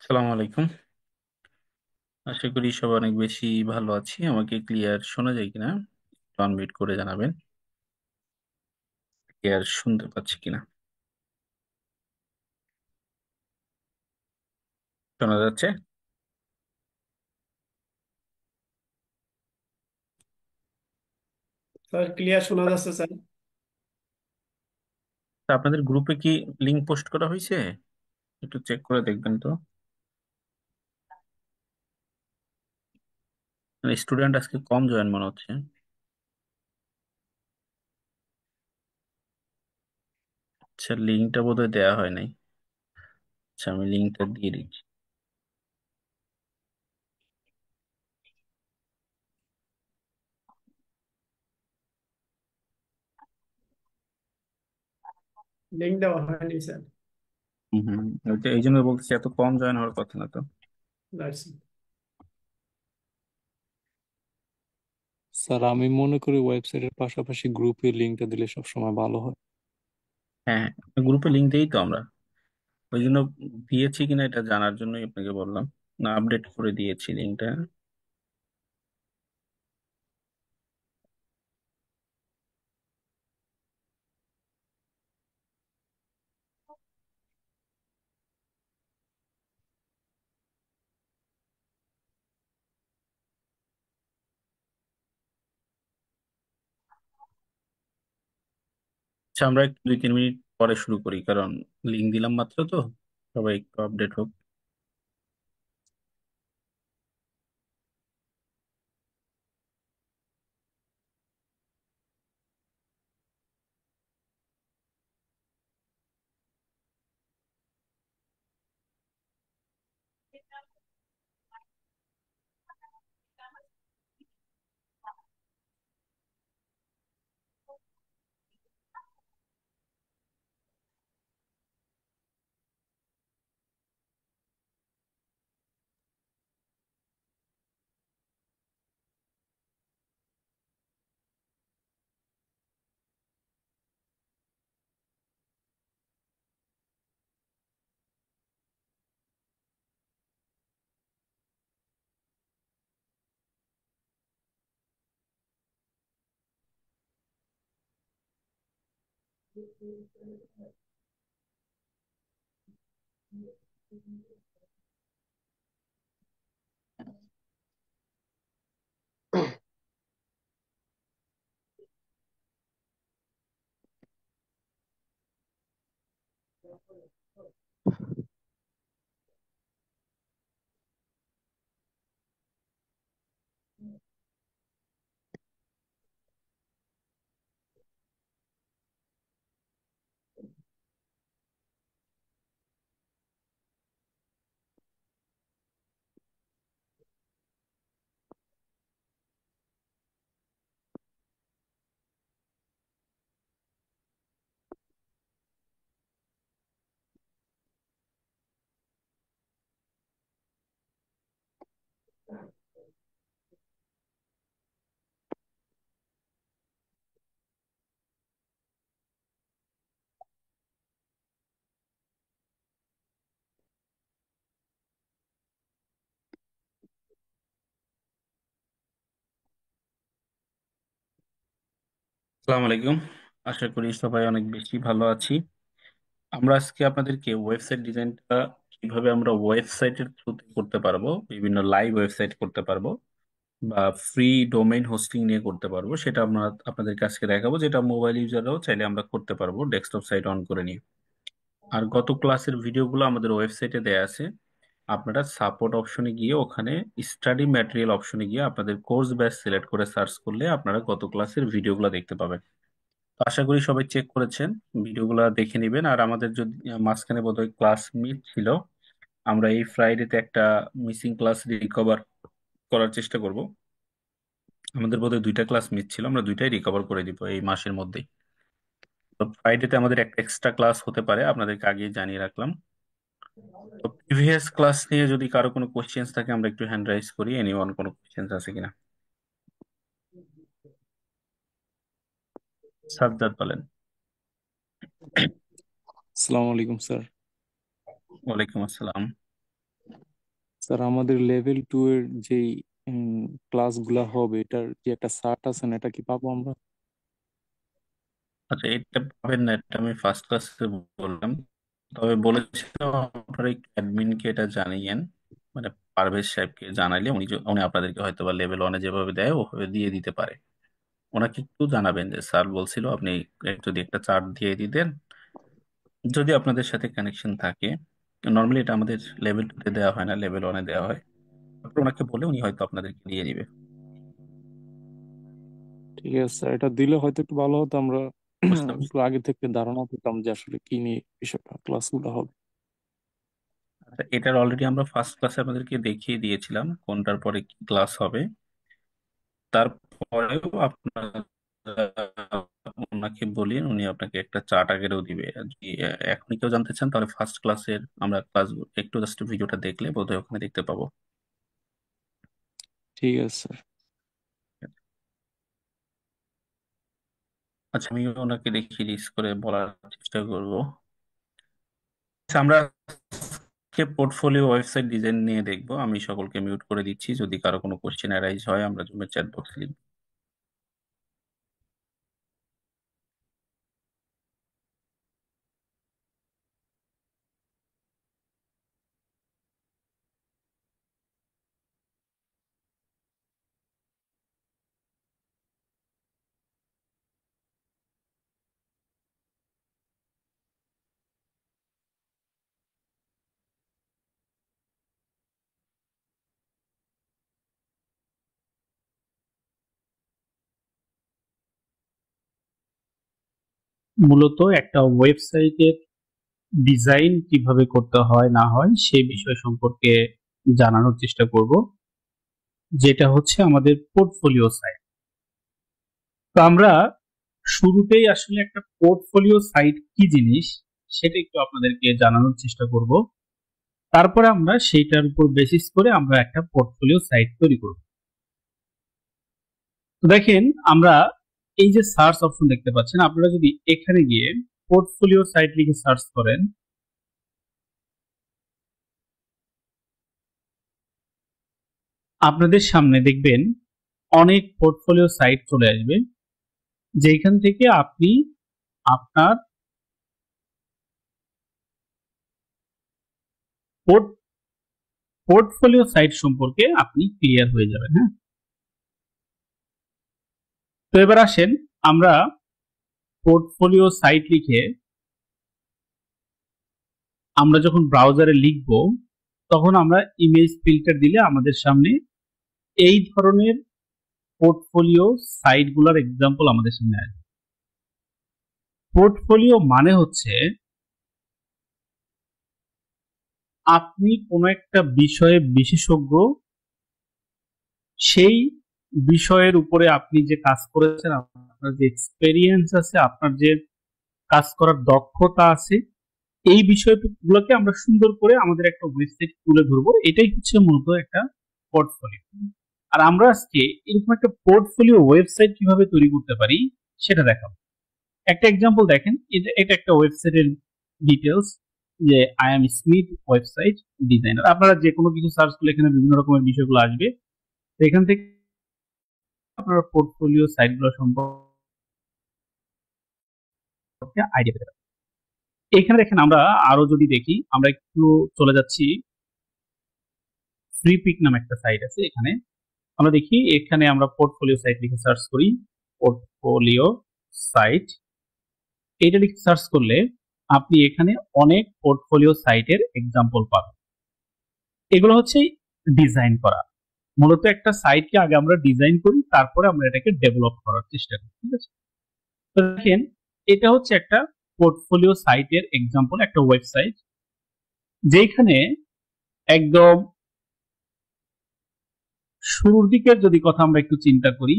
সালাম আলাইকুম। আশা করি সব অনেক বেশি ভালো আছি। আমাকে ক্লিয়ার শোনা যায় কিনা আনমিউট করে জানাবেন। ক্লিয়ার শুনতে পাচ্ছি কিনা? শোনা যাচ্ছে? স্যার ক্লিয়ার শোনা যাচ্ছে স্যার। তা আপনাদের গ্রুপে কি লিংক পোস্ট করা হয়েছে? একটু চেক করে দেখবেন তো। স্টুডেন্ট আজকে কম জয়েন মনে হচ্ছে। আচ্ছা, লিঙ্কটা বোধহয় দেওয়া হয় নাই। আচ্ছা, আমি লিঙ্কটা দিয়ে দিচ্ছি। লিঙ্ক দেওয়া হয়নি স্যার। হম হম, এই জন্য বলতেছি এত কম জয়েন হওয়ার কথা না তো। Right sir. স্যার আমি মনে করি ওয়েবসাইটের পাশাপাশি গ্রুপে লিঙ্কটা দিলে সবসময় ভালো হয়। হ্যাঁ, গ্রুপে লিঙ্ক দিয়েই তো আমরা, ওই জন্য দিয়েছি কিনা এটা জানার জন্যই আপনাকে বললাম। না, আপডেট করে দিয়েছি লিঙ্কটা। আচ্ছা, আমরা একটু 2-3 মিনিট পরে শুরু করি, কারণ লিঙ্ক দিলাম মাত্র তো। সবাই একটু আপডেট হোক। আসসালামু আলাইকুম। আশা করি সবাই অনেক বেশি ভালো আছি। আমরা আজকে আপনাদেরকে ওয়েবসাইট ডিজাইনটা কিভাবে আমরা ওয়েবসাইটের থ্রুতে করতে পারবো, বিভিন্ন লাইভ ওয়েবসাইট করতে পারবো বা ফ্রি ডোমেইন হোস্টিং নিয়ে করতে পারবো, সেটা আমরা আপনাদের কাছে দেখাবো, যেটা মোবাইল ইউজাররাও চাইলে আমরা করতে পারবো ডেস্কটপ সাইট অন করে নিয়ে। আর গত ক্লাসের ভিডিওগুলো আমাদের ওয়েবসাইটে দেয়া আছে। আপনারা সাপোর্ট অপশনে গিয়ে ওখানে স্টাডি ম্যাটেরিয়াল অপশনে গিয়ে আপনাদের কোর্স ব্যাচ সিলেক্ট করে সার্চ করলে আপনারা গত ক্লাসের ভিডিওগুলো দেখতে পাবেন। তো আশা করি সবাই চেক করেছেন, ভিডিওগুলো দেখে নেবেন। আর আমাদের যদি মাঝখানে বোধহয় ক্লাস মিস ছিল, আমরা এই ফ্রাইডেতে একটা মিসিং ক্লাস রিকভার করার চেষ্টা করব। আমাদের বোধহয় 2টা ক্লাস মিস ছিল, আমরা দুইটাই রিকভার করে দিব এই মাসের মধ্যেই। তো ফ্রাইডেতে আমাদের একটা এক্সট্রা ক্লাস হতে পারে, আপনাদেরকে আগে জানিয়ে রাখলাম। তো প্রিভিয়াস ক্লাস নিয়ে যদি কারো কোনো কোশ্চেন্স থাকে আমরা একটু হ্যান্ড রাইজ করি, এনিওয়ান কোনো কোশ্চেন্স আছে কিনা? সাজ্জাদ বলেন। আসসালামু আলাইকুম স্যার। ওয়ালাইকুম আসসালাম। স্যার আমাদের লেভেল 2 এর যেই ক্লাসগুলা হবে এটার যে একটা চার্ট আছে না, এটা কি পাবো আমরা? আচ্ছা, এটা পাবেন না, এটা আমি ফার্স্ট ক্লাসে বললাম। তবে বলেছিলাম আপনারা একটু অ্যাডমিনকে এটা জানিয়েন, মানে পারভেজ সাহেবকে জানাইলে উনি আপনাদেরকে হয়তো বা লেভেল ওয়ানে যেভাবে দেয় ওভাবে দিয়ে দিতে পারে। ওনাকে একটু জানাবেন যে স্যার বলছিল আপনি যদি একটা চার্ট দিয়ে দিতেন, যদি আপনাদের সাথে কানেকশন থাকে। নর্মালি এটা আমাদের লেভেল 2 তে দেওয়া হয় না, লেভেল 1 এ দেওয়া হয়। তারপর ওনাকে বলে উনি হয়তো আপনাদেরকে দিয়ে দিবে। ঠিক আছে স্যার, এটা দিলে হয়তো একটু ভালো হতো। আমরা বুঝতে পারছি। একটু আগে থেকে ধারণা পেতাম যে আসলে কি নিয়ে বিষয়টা ক্লাসগুলো হবে। আচ্ছা, এটার অলরেডি আমরা ফার্স্ট ক্লাসে আপনাদেরকে দেখিয়ে দিয়েছিলাম কোনটার পরে কি ক্লাস হবে। তারপরেও আপনার ওনাকে বলিয়ে উনি আপনাকে একটা চার্ট আগেরও দিবে। আর যদি এখনই কেউ জানতে চান তাহলে ফার্স্ট ক্লাসের আমরা ক্লাস একটু জাস্ট ভিডিওটা দেখলে বোধহয় ওখানে দেখতে পাবো। ঠিক আছে স্যার। আচ্ছা, আমি ওনাকে দেখি লিস্ট করে বলার চেষ্টা করব। আচ্ছা, আমরা পোর্টফোলিও ওয়েবসাইট ডিজাইন নিয়ে দেখবো। আমি সকলকে মিউট করে দিচ্ছি, যদি কারো কোনো কোশ্চেন অ্যারাইজ হয় আমরা জুমের চ্যাট বক্সে লিখব। মূলত একটা ওয়েবসাইটের ডিজাইন কিভাবে করতে হয় না হয় সেই বিষয় সম্পর্কে জানানোর চেষ্টা করব, যেটা হচ্ছে আমাদের পোর্টফোলিও সাইট। তো আমরা শুরুতেই আসলে একটা পোর্টফোলিও সাইট কি জিনিস সেটা একটু আপনাদেরকে জানানোর চেষ্টা করব। তারপরে আমরা সেইটার উপর বেসিস করে আমরা একটা পোর্টফোলিও সাইট তৈরি করব। তো দেখেন, আমরা এই যে সার্চ অপশন দেখতে পাচ্ছেন, আপনারা যদি এখানে গিয়ে পোর্টফোলিও সাইট লিখে সার্চ করেন, আপনাদের সামনে দেখবেন অনেক পোর্টফোলিও সাইট চলে আসবে, যেখান থেকে আপনি আপনার পোর্টফোলিও সাইট সম্পর্কে আপনি ক্লিয়ার হয়ে যাবেন। হ্যাঁ, তো এবার আসেন, আমরা পোর্টফোলিও সাইট লিখে আমরা যখন ব্রাউজারে লিখব, তখন আমরা ইমেজ ফিল্টার দিলে আমাদের সামনে এই ধরনের পোর্টফোলিও সাইটগুলোর এক্সাম্পল আমাদের সামনে আসবে। পোর্টফোলিও মানে হচ্ছে আপনি কোনো একটা বিষয়ে বিশেষজ্ঞ, সেই বিষয়ের উপরে আপনি যে কাজ করেছেন, আপনার যে এক্সপেরিয়েন্স আছে, আপনার যে কাজ করার দক্ষতা আছে, এই বিষয়গুলোকে আমরা সুন্দর করে আমাদের একটা ওয়েবসাইট তুলে ধরবো। এটাই হচ্ছে মূলত একটা পোর্টফোলিও। আর আমরা আজকে এরকম একটা পোর্টফোলিও ওয়েবসাইট কিভাবে তৈরি করতে পারি সেটা দেখাবো। একটা এক্সাম্পল দেখেন, এটা একটা ওয়েবসাইটের ডিটেলস, যে I am Smith website designer. আপনারা যে কোনো কিছু সার্চ করলে এখানে বিভিন্ন রকমের বিষয়গুলো আসবে। তো এখান থেকে আপনারা পোর্টফোলিও সাইটগুলো সম্পর্কে আইডিয়া পেতে পারেন। এখানে দেখেন, আমরা আরো যদি দেখি, আমরা একটু চলে যাচ্ছি, ফ্রি পিক নামে একটা সাইট আছে। এখানে আমরা দেখি, এখানে আমরা পোর্টফোলিও সাইট লিখে সার্চ করি, পোর্টফোলিও সাইট, এটা লিখে সার্চ করলে আপনি এখানে অনেক পোর্টফোলিও সাইটের এক্সাম্পল পাবেন। এগুলো হচ্ছে ডিজাইন করা। মূলত একটা সাইটকে আগে আমরা ডিজাইন করি, তারপরে আমরা এটাকে ডেভেলপ করার চেষ্টা করি। ঠিক আছে, তো দেখেন, এটা হচ্ছে একটা পোর্টফোলিও সাইটের এক্সাম্পল, একটা ওয়েবসাইট, যেখানে একদম শুরুর দিকের যদি কথা আমরা একটু চিন্তা করি,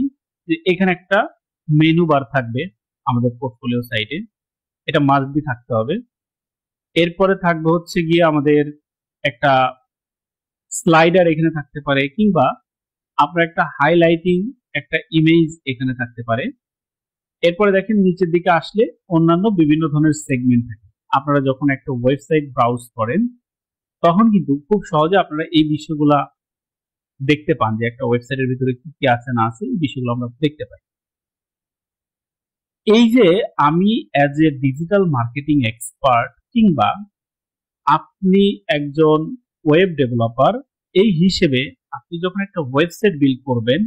যে এখানে একটা মেনু বার থাকবে আমাদের পোর্টফোলিও সাইটে, এটা মাস্ট বি থাকতে হবে। এরপরে থাকবে হচ্ছে গিয়ে আমাদের একটা স্লাইডার এখানে থাকতে পারে, কিংবা আপনার একটা হাইলাইটিং একটা ইমেজ এখানে থাকতে পারে। এরপরে দেখেন, নিচের দিকে আসলে অন্যান্য বিভিন্ন ধরনের সেগমেন্ট থাকে। আপনারা যখন একটা ওয়েবসাইট ব্রাউজ করেন, তখন কিন্তু খুব সহজে আপনারা এই বিষয়গুলা দেখতে পান যে একটা ওয়েবসাইটের ভিতরে কি কি আছে না আছে, এই বিষয়গুলো আমরা দেখতে পাই। এই যে আমি as a digital marketing expert কিংবা আপনি একজন ওয়েব ডেভেলপার, এই হিসেবে আপনি যখন একটা ওয়েবসাইট বিল্ড করবেন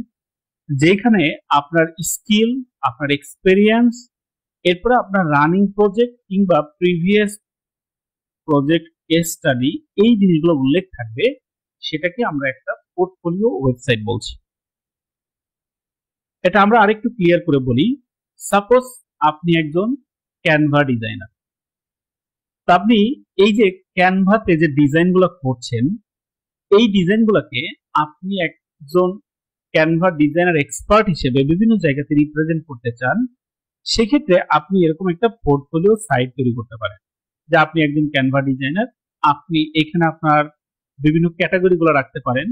যেখানে আপনার স্কিল, আপনার এক্সপেরিয়েন্স, এরপরে আপনার রানিং প্রজেক্ট কিংবা প্রিভিয়াস প্রজেক্ট কেস স্টাডি, এই জিনিসগুলো উল্লেখ থাকবে, সেটাকে আমরা একটা পোর্টফোলিও ওয়েবসাইট বলছি। এটা আমরা আরেকটু ক্লিয়ার করে বলি। সাপোজ আপনি একজন ক্যানভা ডিজাইনার, তো আপনি এই যে ক্যানভাতে যে ডিজাইনগুলো করছেন, এই ডিজাইনগুলোকে আপনি একজন ক্যানভা ডিজাইনার এক্সপার্ট হিসেবে বিভিন্ন জায়গাতে রিপ্রেজেন্ট করতে চান, সেক্ষেত্রে আপনি এরকম একটা পোর্টফোলিও সাইট তৈরি করতে পারেন যে আপনি একজন ক্যানভা ডিজাইনার। আপনি এখানে আপনার বিভিন্ন ক্যাটাগরি গুলো রাখতে পারেন,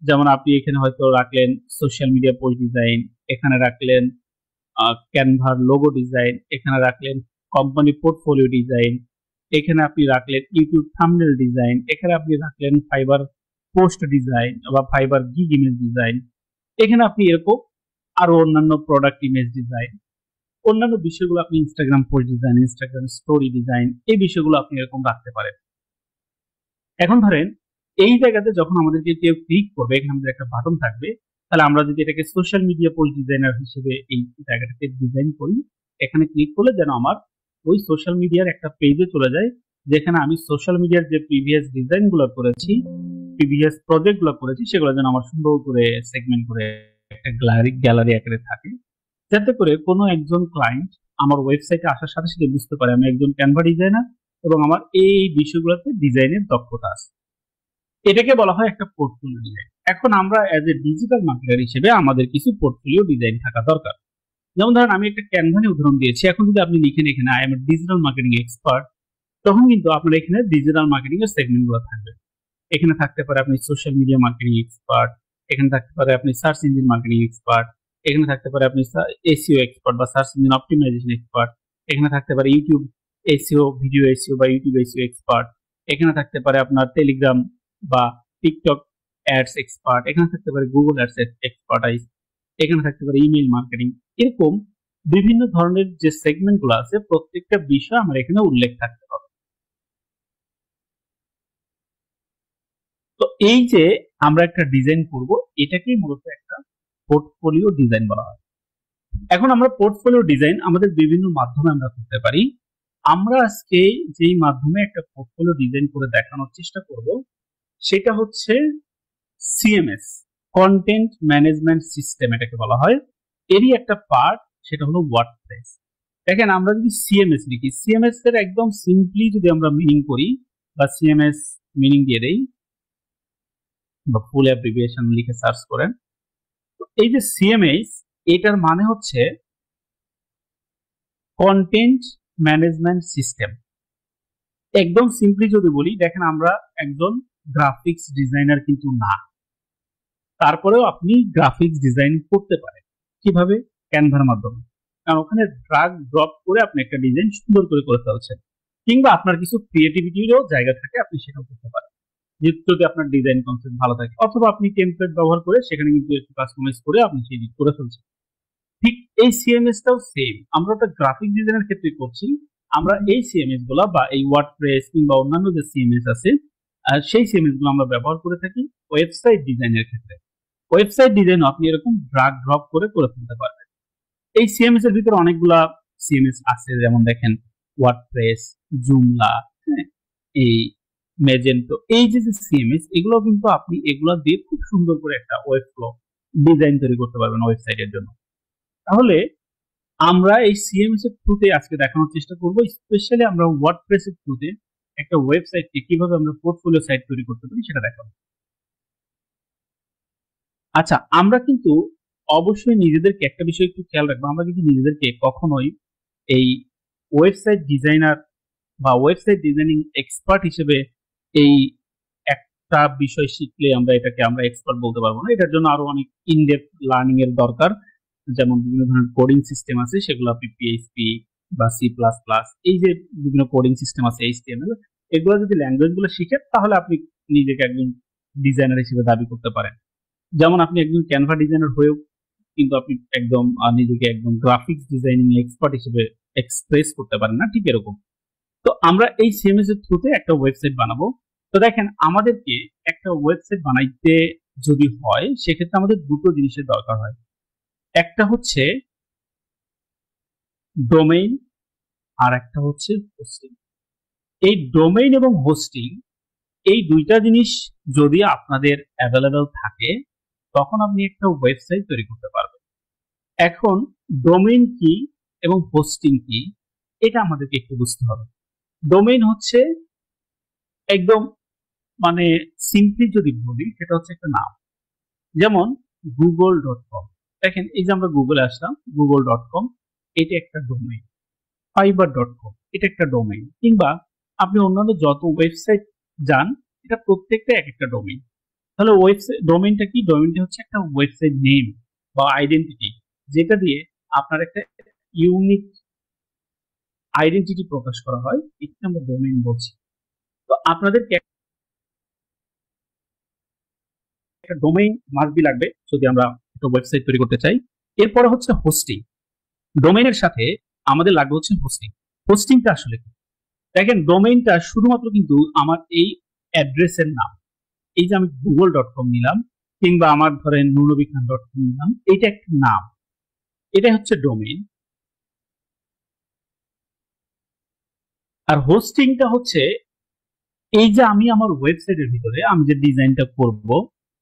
যেমন আপনি এখানে হয়তো রাখলেন সোশ্যাল মিডিয়া পোস্ট ডিজাইন, এখানে রাখলেন ক্যানভার লোগো ডিজাইন, এখানে রাখলেন কোম্পানি পোর্টফোলিও ডিজাইন, এখানে আপনি রাখলেন ইউটিউব থাম্বনেল ডিজাইন, এখানে আপনি রাখলেন ফাইবার পোস্ট ডিজাইন বা ফাইবার গিগ ইমেজ ডিজাইন, এখানে আপনি এরকম আরো অন্যান্য প্রোডাক্ট ইমেজ ডিজাইন, অন্যান্য বিষয়গুলো আপনি Instagram post design, Instagram story design, এই বিষয়গুলো আপনি এরকম রাখতে পারেন। এখন ধরেন এই জায়গাতে যখন আমাদেরকে কেউ ক্লিক করবে, এখানে আমাদের একটা বাটন থাকবে, তাহলে আমরা যদি এটাকে সোশ্যাল মিডিয়া পোস্ট ডিজাইনার হিসেবে এই জায়গাটাকে ডিজাইন করি, এখানে ক্লিক করলে যেন আমার ওই সোশ্যাল মিডিয়ার একটা পেজে চলে যায়, যেখানে আমি সোশ্যাল মিডিয়ার যে প্রিভিয়াস ডিজাইন গুলো করেছি, প্রিভিয়াস প্রজেক্ট গুলো করেছি, সেগুলো যেন আমার সুন্দর করে সেগমেন্ট করে একটা গ্যালারি আকারে থাকে, যাতে করে কোনো একজন ক্লায়েন্ট আমার ওয়েবসাইটে আসার সাথে সাথে বুঝতে পারে আমি একজন ক্যানভা ডিজাইনার এবং আমার এই বিষয়গুলোতে ডিজাইনের দক্ষতা আছে। এটাকে বলা হয় একটা পোর্টফোলিও ডিজাইন। এখন আমরা অ্যাজ এ ডিজিটাল মার্কেটার হিসেবে আমাদের কিছু পোর্টফোলিও ডিজাইন থাকা দরকার। যেমন ধরেন আমি একটা ক্যানভা নিয়ে উদাহরণ দিয়েছি, এখন যদি আপনি লিখেন এখানে I am digital marketing expert, তখন কিন্তু আপনার এখানে ডিজিটাল মার্কেটিং এর সেগমেন্ট গুলো থাকবে। এখানে থাকতে পারে আপনি সোশ্যাল মিডিয়া মার্কেটিং এক্সপার্ট, এখানে থাকতে পারে আপনি সার্চ ইঞ্জিন মার্কেটিং এক্সপার্ট, এখানে থাকতে পারে আপনি এসইও এক্সপার্ট বা সার্চ ইঞ্জিন অপটিমাইজেশন এক্সপার্ট, এখানে থাকতে পারে ইউটিউব এসইও, ভিডিও এসইও বা ইউটিউব এসইও এক্সপার্ট, এখানে থাকতে পারে আপনার টেলিগ্রাম বা টিকটক অ্যাডস এক্সপার্ট, এখানে থাকতে পারে গুগল অ্যাডস এক্সপার্টাইজ, এখানে থাকতে পারে ইমেল মার্কেটিং। এরকম বিভিন্ন ধরনের যে সেগমেন্ট গুলো আছে, প্রত্যেকটা বিষয় আমার এখানে উল্লেখ থাকতে হবে। তো এই যে আমরা একটা ডিজাইন করব, এটাকেই মূলত একটা পোর্টফোলিও ডিজাইন বলা হয়। এখন আমরা পোর্টফোলিও ডিজাইন আমাদের বিভিন্ন মাধ্যমে আমরা করতে পারি। আমরা আজকে যেই মাধ্যমে একটা পোর্টফোলিও ডিজাইন করে দেখানোর চেষ্টা করব, সেটা হচ্ছে সিএমএস, কন্টেন্ট ম্যানেজমেন্ট সিস্টেম এটাকে বলা হয়। এরই একটা পার্ট, সেটা হলো ওয়ার্ডপ্রেস। দেখেন আমরা যদি সিএমএস লিখি, সিএমএস এর একদম সিম্পলি যদি আমরা মিনিং করি বা সিএমএস মিনিং দিয়ে দেই বা ফুল অ্যাব্রিভিয়েশন লিখে সার্চ করেন, তো এই যে সিএমএস, এটার মানে হচ্ছে কন্টেন্ট ম্যানেজমেন্ট সিস্টেম। একদম সিম্পলি যদি বলি, দেখেন আমরা একজন গ্রাফিক্স ডিজাইনার কিন্তু না, তারপরেও আপনি গ্রাফিক্স ডিজাইন করতে পারেন। কিভাবে? ক্যানভার মাধ্যমে, কারণ ওখানে ড্রাগ ড্রপ করে আপনি একটা ডিজাইন সুন্দর করে ফেলছেন, কিংবা আপনার কিছু ক্রিয়েটিভিটিরও জায়গা থাকে, আপনি সেটাও করতে পারেন যদি আপনার ডিজাইন কনসেপ্ট ভালো থাকে, অথবা আপনি টেমপ্লেট ব্যবহার করে সেখানে কিন্তু একটু কাস্টমাইজ করে আপনি সেই দিক করে ফেলছেন। ঠিক এই সিএমএসটাও সেম, আমরা ওটা গ্রাফিক ডিজাইনের ক্ষেত্রে করছি। আমরা এই সিএমএস গুলা বা এই ওয়ার্ডপ্রেস কিংবা অন্যান্য যে সিএমএস আছে, সেই সিএমএস গুলো আমরা ব্যবহার করে থাকি ওয়েবসাইট ডিজাইনের ক্ষেত্রে। ওয়েবসাইট ডিজাইন আপনি এরকম ড্রাগ ড্রপ করে ফেলতে পারবেন। এই সিএমএস এর ভিতরে অনেকগুলা সিএমএস আছে, যেমন দেখেন ওয়ার্ডপ্রেস, জুমলা, এই মেজেন্টো, এই যে সিএমএস, এগুলো কিন্তু আপনি এগুলো দিয়ে খুব সুন্দর করে একটা ওয়েব ফ্লো ডিজাইন তৈরি করতে পারবেন ওয়েবসাইটের জন্য। তাহলে আমরা এই সিএমএস এর থ্রুতে আজকে দেখানোর চেষ্টা করব, স্পেশালি আমরা ওয়ার্ডপ্রেস এর থ্রুতে একটা ওয়েবসাইটকে কিভাবে আমরা পোর্টফোলিও সাইট তৈরি করতে পারি সেটা দেখাবো। আচ্ছা, আমরা কিন্তু অবশ্যই নিজেদেরকে একটা বিষয় একটু খেয়াল রাখবো, আমরা কিন্তু নিজেদেরকে কখনোই এই ওয়েবসাইট ডিজাইনার বা ওয়েবসাইট ডিজাইনিং এক্সপার্ট হিসেবে এই একটা বিষয় শিখলে আমরা এটাকে আমরা এক্সপার্ট বলতে পারবো না। এটার জন্য আরো অনেক ইনডেপথ লার্নিং এর দরকার, যেমন বিভিন্ন ধরনের কোডিং সিস্টেম আছে, সেগুলো আপনি পিএইচপি বা সি প্লাস প্লাস, এই যে বিভিন্ন কোডিং সিস্টেম আছে, এইচটিএমএল, এগুলো যদি ল্যাঙ্গুয়েজ গুলো শিখেন তাহলে আপনি নিজেকে একজন ডিজাইনার হিসেবে দাবি করতে পারেন। যেমন আপনি একজন ক্যানভা ডিজাইনার হয়েও কিন্তু আপনি একদম নিজেকে একদম গ্রাফিক্স ডিজাইনিং এক্সপার্ট হিসেবে এক্সপ্রেস করতে পারেন না, ঠিক এরকম। তো আমরা এই সিএমএস এর থ্রুতে একটা ওয়েবসাইট বানাবো। তো দেখেন আমাদেরকে একটা ওয়েবসাইট বানাইতে যদি হয় সেক্ষেত্রে আমাদের দুটো জিনিসের দরকার হয়। একটা হচ্ছে ডোমেইন আর একটা হচ্ছে হোস্টিং। এই ডোমেইন এবং হোস্টিং এই দুইটা জিনিস যদি আপনাদের অ্যাভেলেবেল থাকে তখন আপনি একটা ওয়েবসাইট তৈরি করতে পারবেন। এখন ডোমেইন কি এবং হোস্টিং কি এটা আমাদেরকে একটু বুঝতে হবে। ডোমেইন হচ্ছে একদম মানে সিম্পলি যদি বলি সেটা হচ্ছে একটা নাম, যেমন google.com। দেখেন এই যে আমরা গুগলে আসলাম, google.com এটা একটা ডোমেইন, fiverr.com এটা একটা ডোমেইন, কিংবা আপনি অন্যান্য যত ওয়েবসাইট যান এটা প্রত্যেকটা এক একটা ডোমেইন। তাহলে ওয়েবসাইট ডোমেইনটা কি? ডোমেইনটা হচ্ছে একটা ওয়েবসাইট নেম বা আইডেন্টিটি, যেটা দিয়ে আপনার একটা ইউনিক আইডেন্টিটি প্রকাশ করা হয়, এটা আমরা ডোমেইন বলছি। তো আপনাদেরকে একটা ডোমেইন মাস্ট বি লাগবে যদি আমরা একটা ওয়েবসাইট তৈরি করতে চাই। এরপরে হচ্ছে হোস্টিং। ডোমেইনের সাথে আমাদের লাগবে হচ্ছে হোস্টিং। হোস্টিংটা আসলে কি? দেখেন ডোমেইনটা শুধুমাত্র কিন্তু আমার এই অ্যাড্রেসের নাম, এই যে আমি google.com নিলাম কিংবা আমার ধরেন নুরনবীখান.com নিলাম, এটা একটা নাম, এটা হচ্ছে ডোমেইন। আর হোস্টিংটা হচ্ছে এই যে আমি আমার ওয়েবসাইটের ভিতরে আমি যে ডিজাইনটা করব,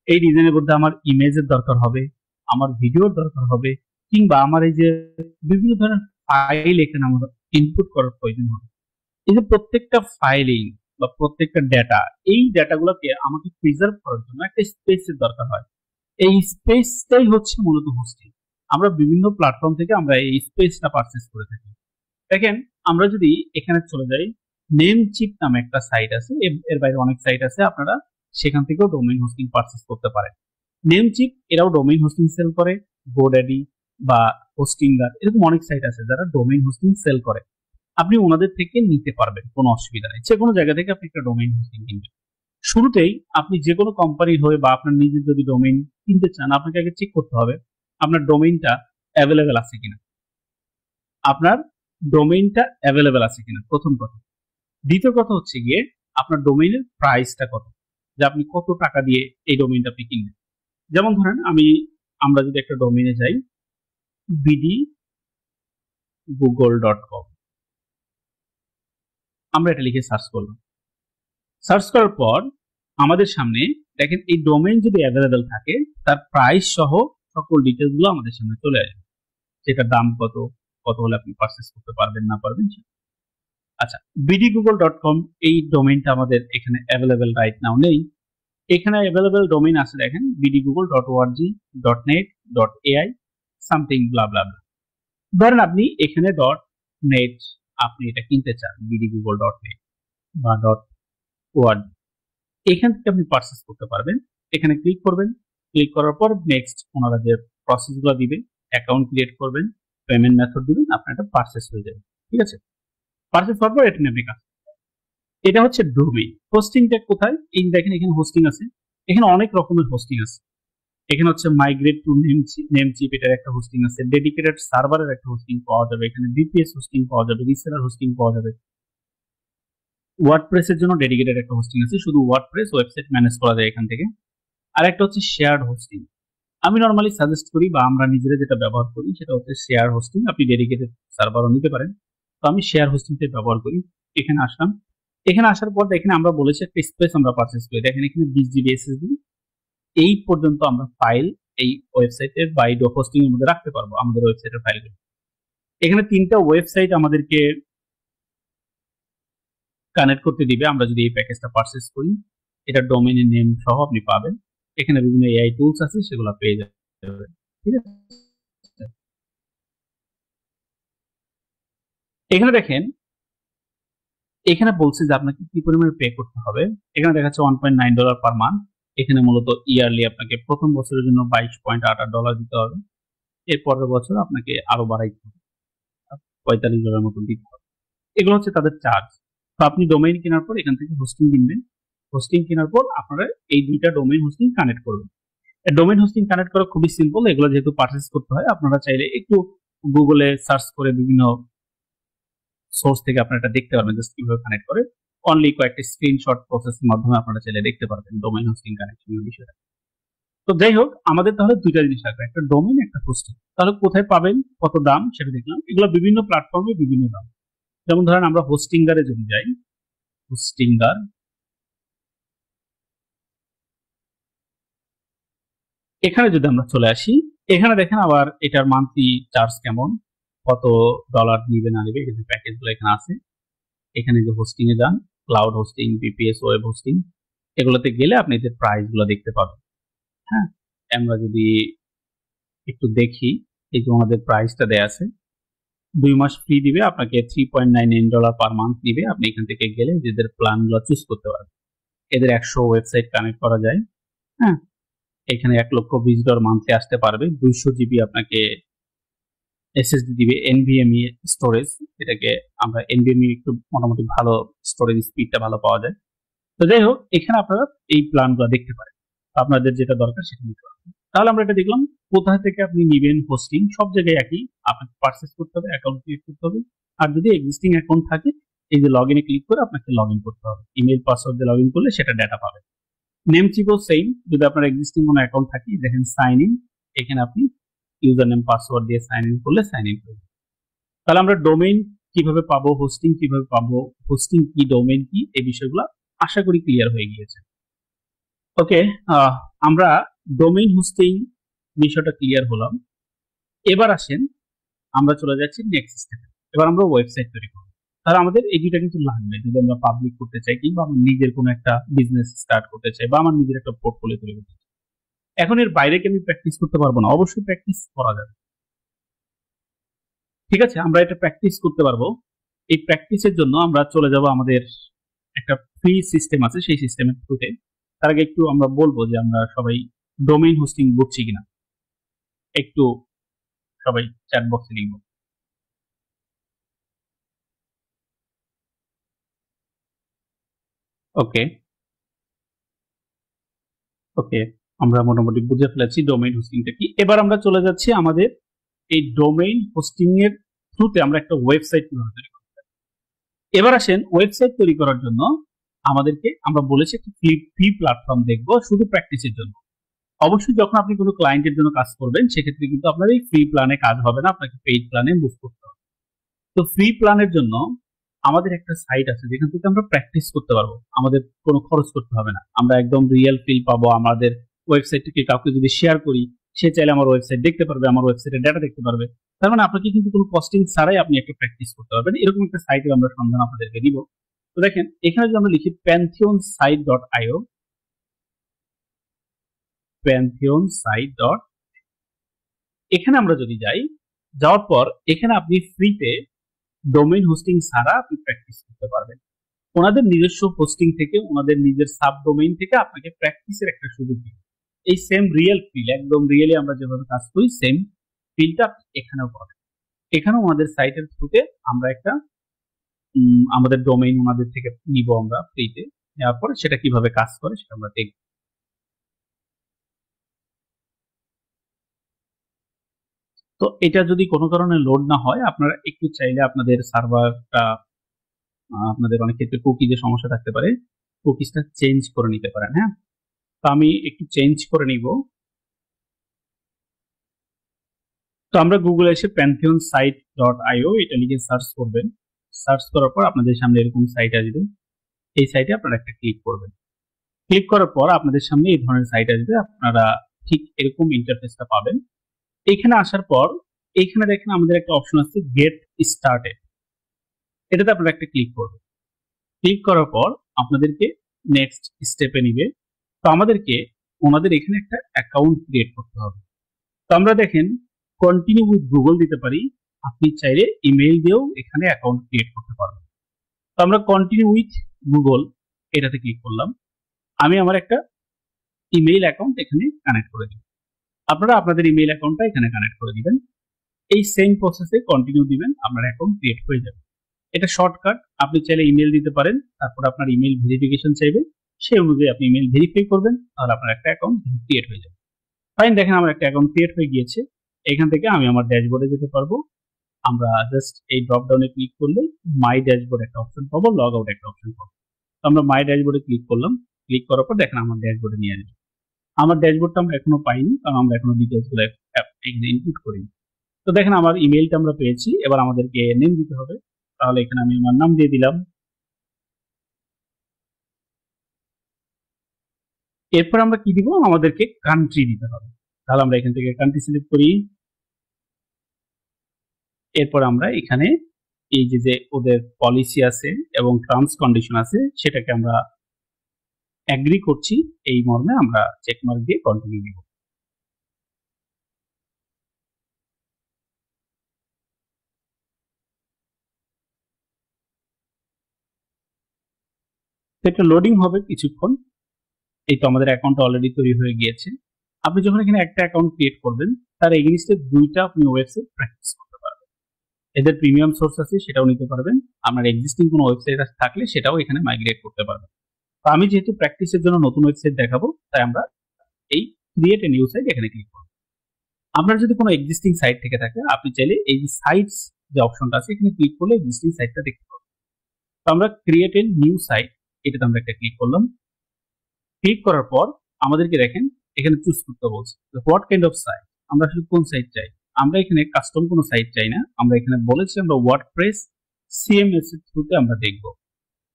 এই ডিজাইনের মধ্যে আমার ইমেজের দরকার হবে, আমার ভিডিওর দরকার হবে, কিংবা আমার এই যে বিভিন্ন ধরনের ফাইল এখানে আমার ইনপুট করার প্রয়োজন হবে। এই যে প্রত্যেকটা ফাইলিং বা প্রত্যেকটা ডেটা, এই ডেটাগুলোকে আমাকে প্রিজার্ভ করার জন্য একটা স্পেসের দরকার হয়। এই স্পেসটাই হচ্ছে মূলত হোস্টিং। আমরা বিভিন্ন প্ল্যাটফর্ম থেকে আমরা এই স্পেসটা পারচেজ করে থাকি। দেখেন আমরা যদি এখানে চলে যাই, নেমচিপ নামে একটা সাইট আছে, এর বাইরে অনেক সাইট আছে, আপনারা সেখান থেকেও ডোমেইন হোস্টিং পারচেজ করতে পারেন। নেমচিপ এরাও ডোমেইন হোস্টিং সেল করে, গোড্যাডি বা হোস্টিংগার এরকম অনেক সাইট আছে যারা ডোমেইন হোস্টিং সেল করে। আপনি ওনাদের থেকে নিতে পারবেন, কোনো অসুবিধা নেই। যে কোনো জায়গা থেকে আপনি একটা ডোমেইন হোস্টিং কিনবেন। শুরুতেই আপনি যে কোনো কোম্পানির হয়ে বা আপনার নিজের যদি ডোমেইন কিনতে চান, আপনাকে আগে চেক করতে হবে আপনার ডোমেইনটা অ্যাভেলেবেল আছে কিনা। আপনার ডোমেইনটা অ্যাভেলেবেল আছে কিনা প্রথম কথা। দ্বিতীয় কথা হচ্ছে গিয়ে আপনার ডোমেইনের প্রাইসটা কত, যে আপনি কত টাকা দিয়ে এই ডোমেইনটা আপনি কিনবেন। যেমন ধরেন আমরা যদি একটা ডোমেইনে যাই, bdgoogle.com, আমরা এটা লিখে সার্চ করলাম। সার্চ করার পর আমাদের সামনে দেখেন এই ডোমেইন যদি অ্যাভেলেবেল থাকে তার প্রাইস সহ সকল ডিটেলস গুলো আমাদের সামনে চলে আসবে, সেটার দাম কত, কত হলে আপনি পারচেজ করতে পারবেন না পারবেন। আচ্ছা, bdgoogle.com এই ডোমেইনটা আমাদের এখানে অ্যাভেলেবেল রাইট নাও নেই। এখানে অ্যাভেলেবেল ডোমেইন আছে দেখেন bdgoogle.org.net.ai সামথিং ব্লা ব্লা ব্লা। ধরেন আপনি এখানে .net আপনি এটা কিনতে চান, bdgoogle.net বা .org, এখান থেকে আপনি পারচেজ করতে পারবেন। এখানে ক্লিক করবেন, ক্লিক করার পর নেক্সট ওনারা যে প্রসেসগুলো দিবে, অ্যাকাউন্ট ক্রিয়েট করবেন, পেমেন্ট মেথড দিবেন, আপনার এটা পারচেজ হয়ে যাবে। ঠিক আছে, পারচেজ করার পর এটা নেবে কাজ। এটা হচ্ছে ডোমেইন। হোস্টিংটা কোথায়? এই দেখেন এখানে হোস্টিং আছে, এখানে অনেক রকমের হোস্টিং আছে। এখানে হচ্ছে মাইগ্রেট টু নেমচিপ এটার একটা হোস্টিং আছে, ডেডিকেটেড সার্ভারের একটা হোস্টিং পাওয়া যাবে, এখানে বিপিএস হোস্টিং পাওয়া যাবে, রিসেলার হোস্টিং পাওয়া যাবে। ওয়ার্ডপ্রেসের জন্য ডেডিকেটেড একটা হোস্টিং আছে, শুধু ওয়ার্ডপ্রেস ওয়েবসাইট ম্যানেজ করা যায় এখান থেকে। আর একটা হচ্ছে শেয়ার্ড হোস্টিং। আমি নর্মালি সাজেস্ট করি বা আমরা নিজেরা যেটা ব্যবহার করি সেটা হচ্ছে শেয়ার হোস্টিং। আপনি ডেডিকেটেড সার্ভারও নিতে পারেন, তো আমি শেয়ার হোস্টিংটা ব্যবহার করি। এখানে আসলাম, এখানে আসার পর দেখেন আমরা বলেছি একটা স্পেস আমরা পারচেজ করি। দেখেন এখানে 20 জিবি এসএসডি এই পর্যন্ত আমরা ফাইল এই ওয়েবসাইটের বা এই হোস্টিং এর মধ্যে রাখতে পারবো আমাদের ওয়েবসাইটের ফাইলগুলো। এখানে 3টা ওয়েবসাইট আমাদেরকে কানেক্ট করতে দিবে আমরা যদি এই প্যাকেজটা পারচেজ করি। এটা ডোমেইনের নেম সহ আপনি পাবেন, এখানে বিভিন্ন এআই টুলস আছে সেগুলো পেয়ে যাবেন। ঠিক আছে, এখানে দেখেন এখানে বলছে যে আপনাকে কি পরিমাণে পে করতে হবে। এখানে দেখাচ্ছে $1.9 পার মান্থ। এখানে মূলত ইয়ারলি আপনাকে প্রথম বছরের জন্য $22.88 দিতে হবে, এর পরের বছর আপনাকে আরো বাড়াইতে হবে, $45 মতো দিতে হবে। এগুলো হচ্ছে তাদের চার্জ। তো আপনি ডোমেইন কেনার পর এখান থেকে হোস্টিং কিনবেন। হোস্টিং কেনার পর আপনারা এই দুইটা ডোমেইন হোস্টিং কানেক্ট করবেন। ডোমেইন হোস্টিং কানেক্ট করা খুবই সিম্পল, এগুলো যেহেতু পারচেস করতে হয় আপনারা চাইলে একটু গুগলে সার্চ করে বিভিন্ন সোর্স থেকে আপনারা এটা দেখতে পারবেন জাস্ট কিভাবে কানেক্ট করে। অনলি কয়েকটি স্ক্রিনশট প্রসেসের মাধ্যমে আপনারা চাইলে দেখতে পারবেন ডোমেইন হোস্টিং কানেকশনের বিষয়টা। তো যাই হোক, আমাদের তাহলে দুইটা জিনিস লাগবে, একটা ডোমেইন, একটা হোস্টিং। তাহলে কোথায় পাবেন, কত দাম সেটা দেখলাম। এগুলো বিভিন্ন প্ল্যাটফর্মে বিভিন্ন দাম। যেমন ধরেন আমরা হোস্টিংগারে যদি যাই, হোস্টিংগার, এখানে যদি আমরা চলে আসি, এখানে দেখেন আবার এটার মান্থলি চার্জ কেমন, কত ডলার নিবে না নিবে, এখানে প্যাকেজগুলো এখানে আছে। এখানে যে হোস্টিং এ যান, cloud hosting, BPS, web hosting, এগুলোতে গেলে আপনি এদের প্রাইস গুলো দেখতে পাবেন। হ্যাঁ, আমরা যদি একটু দেখি, এই যে আমাদের প্রাইসটা দেয়া আছে, 2 মাস ফ্রি দিবে আপনাকে, $3.99 পার মান্থ দিবে। আপনি এখান থেকে গেলে এদের প্ল্যান গুলো চুজ করতে পারবেন। এদের 100 ওয়েবসাইট কানেক্ট করা যায়। হ্যাঁ, এখানে $1,20,000 মান্থলি আসতে পারবে। 200 জিবি আপনাকে এসএসডি দিবে, এনভিএমই স্টোরেজ, এটাকে আমরা এনভিএমই একটু মোটামুটি ভালো, স্টোরেজ স্পিডটা ভালো পাওয়া যায়। তো যাই হোক, এখানে আপনারা এই প্ল্যানগুলো দেখতে পারেন, আপনাদের যেটা দরকার সেটা নিতে পারবেন। তাহলে আমরা এটা দেখলাম কোথায় থেকে আপনি নিবেন হোস্টিং, সব জায়গায় একই, আপনাকে পারচেস করতে হবে, অ্যাকাউন্ট ক্রিয়েট করতে হবে। আর যদি এক্সিস্টিং অ্যাকাউন্ট থাকে, এই যে লগ ইনে ক্লিক করে আপনাকে লগ ইন করতে হবে, ইমেল পাসওয়ার্ড দিয়ে লগ ইন করলে সেটা ডেটা পাবে। নেম চিপও সেম, যদি আপনার এক্সিস্টিং কোনো অ্যাকাউন্ট থাকে, দেখেন সাইন ইন, এখানে আপনি ইউজার নেম পাসওয়ার্ড দিয়ে সাইন ইন করলে সাইন ইন করবেন। তাহলে আমরা ডোমেইন কিভাবে পাবো, হোস্টিং কিভাবে পাবো, হোস্টিং কি, ডোমেইন কি, এই বিষয়গুলো আশা করি ক্লিয়ার হয়ে গিয়েছে। ওকে, আমরা ডোমেইন হোস্টিং বিষয়টা ক্লিয়ার হলাম। এবার আসেন আমরা চলে যাচ্ছি নেক্সট স্টেপে। এবার আমরা ওয়েবসাইট তৈরি করব। তাহলে আমাদের এই দুইটা কিন্তু লাগবে যদি আমরা পাবলিক করতে চাই, কিংবা আমার নিজের কোনো একটা বিজনেস স্টার্ট করতে চাই, বা আমার নিজের একটা পোর্টফোলিও তৈরি করতে চাই। এখন এর বাইরে কি আমি প্র্যাকটিস করতে পারবো না? অবশ্যই প্র্যাকটিস করা যাবে। ঠিক আছে, আমরা এটা প্র্যাকটিস করতে পারবো। এই প্র্যাকটিসের জন্য আমরা চলে যাব আমাদের একটা ফ্রি সিস্টেম আছে, সেই সিস্টেমের থ্রুতে। তার আগে একটু আমরা বলবো যে আমরা সবাই ডোমেইন হোস্টিং বুঝছি কিনা, একটু সবাই চ্যাট বক্সে লিখব। ওকে ওকে, আমরা মোটামুটি বুঝে ফেলেছি ডোমেইন হোস্টিংটা কি। এবার আমরা চলে যাচ্ছি আমাদের এই ডোমেইন হোস্টিং এর থ্রুতে আমরা একটা ওয়েবসাইট কিভাবে তৈরি করতে পারি। এবার আসেন, ওয়েবসাইট তৈরি করার জন্য আমাদেরকে, আমরা বলেছি একটা ফ্রি প্ল্যাটফর্ম দেখবো শুধু প্র্যাকটিসের জন্য। অবশ্যই যখন আপনি কোনো ক্লায়েন্টের জন্য কাজ করবেন, সেক্ষেত্রে কিন্তু আপনার এই ফ্রি প্ল্যানে কাজ হবে না, আপনাকে পেইড প্ল্যানে মুভ করতে হবে। তো ফ্রি প্ল্যানের জন্য আমাদের একটা সাইট আছে যেখান থেকে আমরা প্র্যাকটিস করতে পারবো, আমাদের কোনো খরচ করতে হবে না, আমরা একদম রিয়েল ফিল পাবো। আমাদের ওয়েবসাইটটিকে কাউকে যদি শেয়ার করি, সে চাইলে আমার ওয়েবসাইট দেখতে পারবে, আমার ওয়েবসাইটের ডেটা দেখতে পারবে। তার মানে আপনাকে কিন্তু কোনো কস্টিং ছাড়াই আপনি একটা প্র্যাকটিস করতে পারবেন। এরকম একটা সাইটের আমরা সন্ধান আপনাদেরকে দিব। তো দেখেন, এখানে যদি আমরা লিখি pantheonsite.io, pantheonsite. এখানে আমরা যদি যাই, যাওয়ার পর এখানে আপনি ফ্রিতে ডোমেইন হোস্টিং ছাড়া আপনি প্র্যাকটিস করতে পারবেন। ওনাদের নিজস্ব হোস্টিং থেকে, ওনাদের নিজের সাব ডোমেইন থেকে আপনাকে প্র্যাকটিসের একটা সুযোগ দিবে। এই সেম রিয়েল ফিল, একদম রিয়েলি আমরা যেভাবে কাজ করি, সেম ফিলটা এখানেও পাবেন। এখানেও আমাদের সাইটের থ্রুতে আমরা একটা আমাদের ডোমেইন ওনাদের থেকে নিব আমরা ফ্রিতে, নেওয়ার পরে সেটা কিভাবে কাজ করে সেটা আমরা দেখব। তো এটা যদি কোনো কারণে লোড না হয়, আপনারা একটু চাইলে আপনাদের সার্ভারটা, আপনাদের অনেক ক্ষেত্রে কুকিজের সমস্যা থাকতে পারে, কুকিজটা চেঞ্জ করে নিতে পারেন। হ্যাঁ, তো আমি একটু চেঞ্জ করে নিব। তো আমরা গুগলে এসে pantheonsite.io এটা লিখে সার্চ করবেন। সার্চ করার পর আপনাদের সামনে এরকম সাইট আসবে। এই সাইটে আপনারা একটা ক্লিক করবেন। ক্লিক করার পর আপনাদের সামনে এই ধরনের সাইট আসবে, আপনারা ঠিক এরকম ইন্টারফেসটা পাবেন। এখানে আসার পর এখানে দেখেন আমাদের একটা অপশন আছে গেট স্টার্টেড, এটাতে আপনারা একটা ক্লিক করবেন। ক্লিক করার পর আপনাদেরকে নেক্সট স্টেপে নিবে। তো আমাদেরকে ওনাদের এখানে একটা অ্যাকাউন্ট ক্রিয়েট করতে হবে। তো আমরা দেখেন কন্টিনিউ উইথ গুগল দিতে পারি, আপনি চাইলে ইমেইল দিয়েও এখানে অ্যাকাউন্ট ক্রিয়েট করতে পারবেন। তো আমরা কন্টিনিউ উইথ গুগল এটাতে ক্লিক করলাম। আমি আমার একটা ইমেইল অ্যাকাউন্ট এখানে কানেক্ট করে দিব, আপনারা আপনাদের ইমেইল অ্যাকাউন্টটা এখানে কানেক্ট করে দিবেন। এই সেম প্রসেসে কন্টিনিউ দিবেন, আপনার অ্যাকাউন্ট ক্রিয়েট হয়ে যাবে। এটা শর্টকাট, আপনি চাইলে ইমেল দিতে পারেন, তারপর আপনার ইমেল ভেরিফিকেশন চাইবে, সেই অনুযায়ী আপনি ইমেল ভেরিফাই করবেন, তাহলে আপনার একটা অ্যাকাউন্ট ক্রিয়েট হয়ে যাবে। ফাইন, দেখেন আমার একটা অ্যাকাউন্ট ক্রিয়েট হয়ে গিয়েছে। এখান থেকে আমি আমার ড্যাশবোর্ডে যেতে পারবো। আমরা জাস্ট এই ড্রপ ডাউনে ক্লিক করলে মাই ড্যাশবোর্ড একটা অপশন পাবো, লগ আউট একটা অপশন পাবো। তো আমরা মাই ড্যাশবোর্ডে ক্লিক করলাম, ক্লিক করার পর দেখেন আমার ড্যাশবোর্ডে নিয়ে আসবে। আমার ড্যাশবোর্ডটা আমরা এখনো পাইনি, কারণ আমরা এখনো ডিটেলস গুলো এখানে ইনপুট করিনি। তো দেখেন আমার ইমেইলটা আমরা পেয়েছি, এবার আমাদেরকে নেম দিতে হবে। তাহলে এখানে আমি আমার নাম দিয়ে দিলাম। এরপর আমরা কি দিব, আমাদেরকে কান্ট্রি দিতে হবে। তাহলে আমরা এখান থেকে কান্ট্রি সিলেক্ট করি। এরপর আমরা এখানে এই যে ওদের পলিসি আছে এবং টার্মস কন্ডিশন আছে, সেটাকে আমরা এগ্রি করছি এই মর্মে আমরা চেকমার্ক দিয়ে কন্টিনিউ দিব। এটা লোডিং হবে কিছুক্ষণ। এই তো আমাদের অ্যাকাউন্ট অলরেডি তৈরি হয়ে গিয়েছে। আপনি যখন এখানে একটা অ্যাকাউন্ট ক্রিয়েট করবেন, তার এগেইনস্টে দুইটা আপনি ওয়েবসাইট প্র্যাকটিস করতে পারবেন। এদের প্রিমিয়াম সোর্স আছে, সেটাও নিতে পারবেন। আপনার এক্সিস্টিং কোনো ওয়েবসাইট থাকলে সেটাও এখানে মাইগ্রেট করতে পারবেন। তো আমি যেহেতু প্র্যাকটিসের জন্য নতুন ওয়েবসাইট দেখাবো, তাই আমরা এই ক্রিয়েট এ নিউ সাইট এখানে ক্লিক করব। আপনার যদি কোনো এক্সিস্টিং সাইট থেকে থাকে, আপনি চাইলে এই যে সাইটস যে অপশনটা আছে এখানে ক্লিক করলে এক্সিস্টিং সাইটটা দেখতে পাবেন। তো আমরা ক্রিয়েট এ নিউ সাইট, এটাতে আমরা একটা ক্লিক করলাম। ক্লিক করার পর আমাদেরকে দেখেন এখানে চুজ করতে বলছে হোয়াট কাইন্ড অফ সাইট, আমরা আসলে কোন সাইট চাই। আমরা এখানে কাস্টম কোনো সাইট চাই না, আমরা এখানে বলেছি আমরা ওয়ার্ডপ্রেস সিএমএস এর থ্রুতে আমরা দেখব।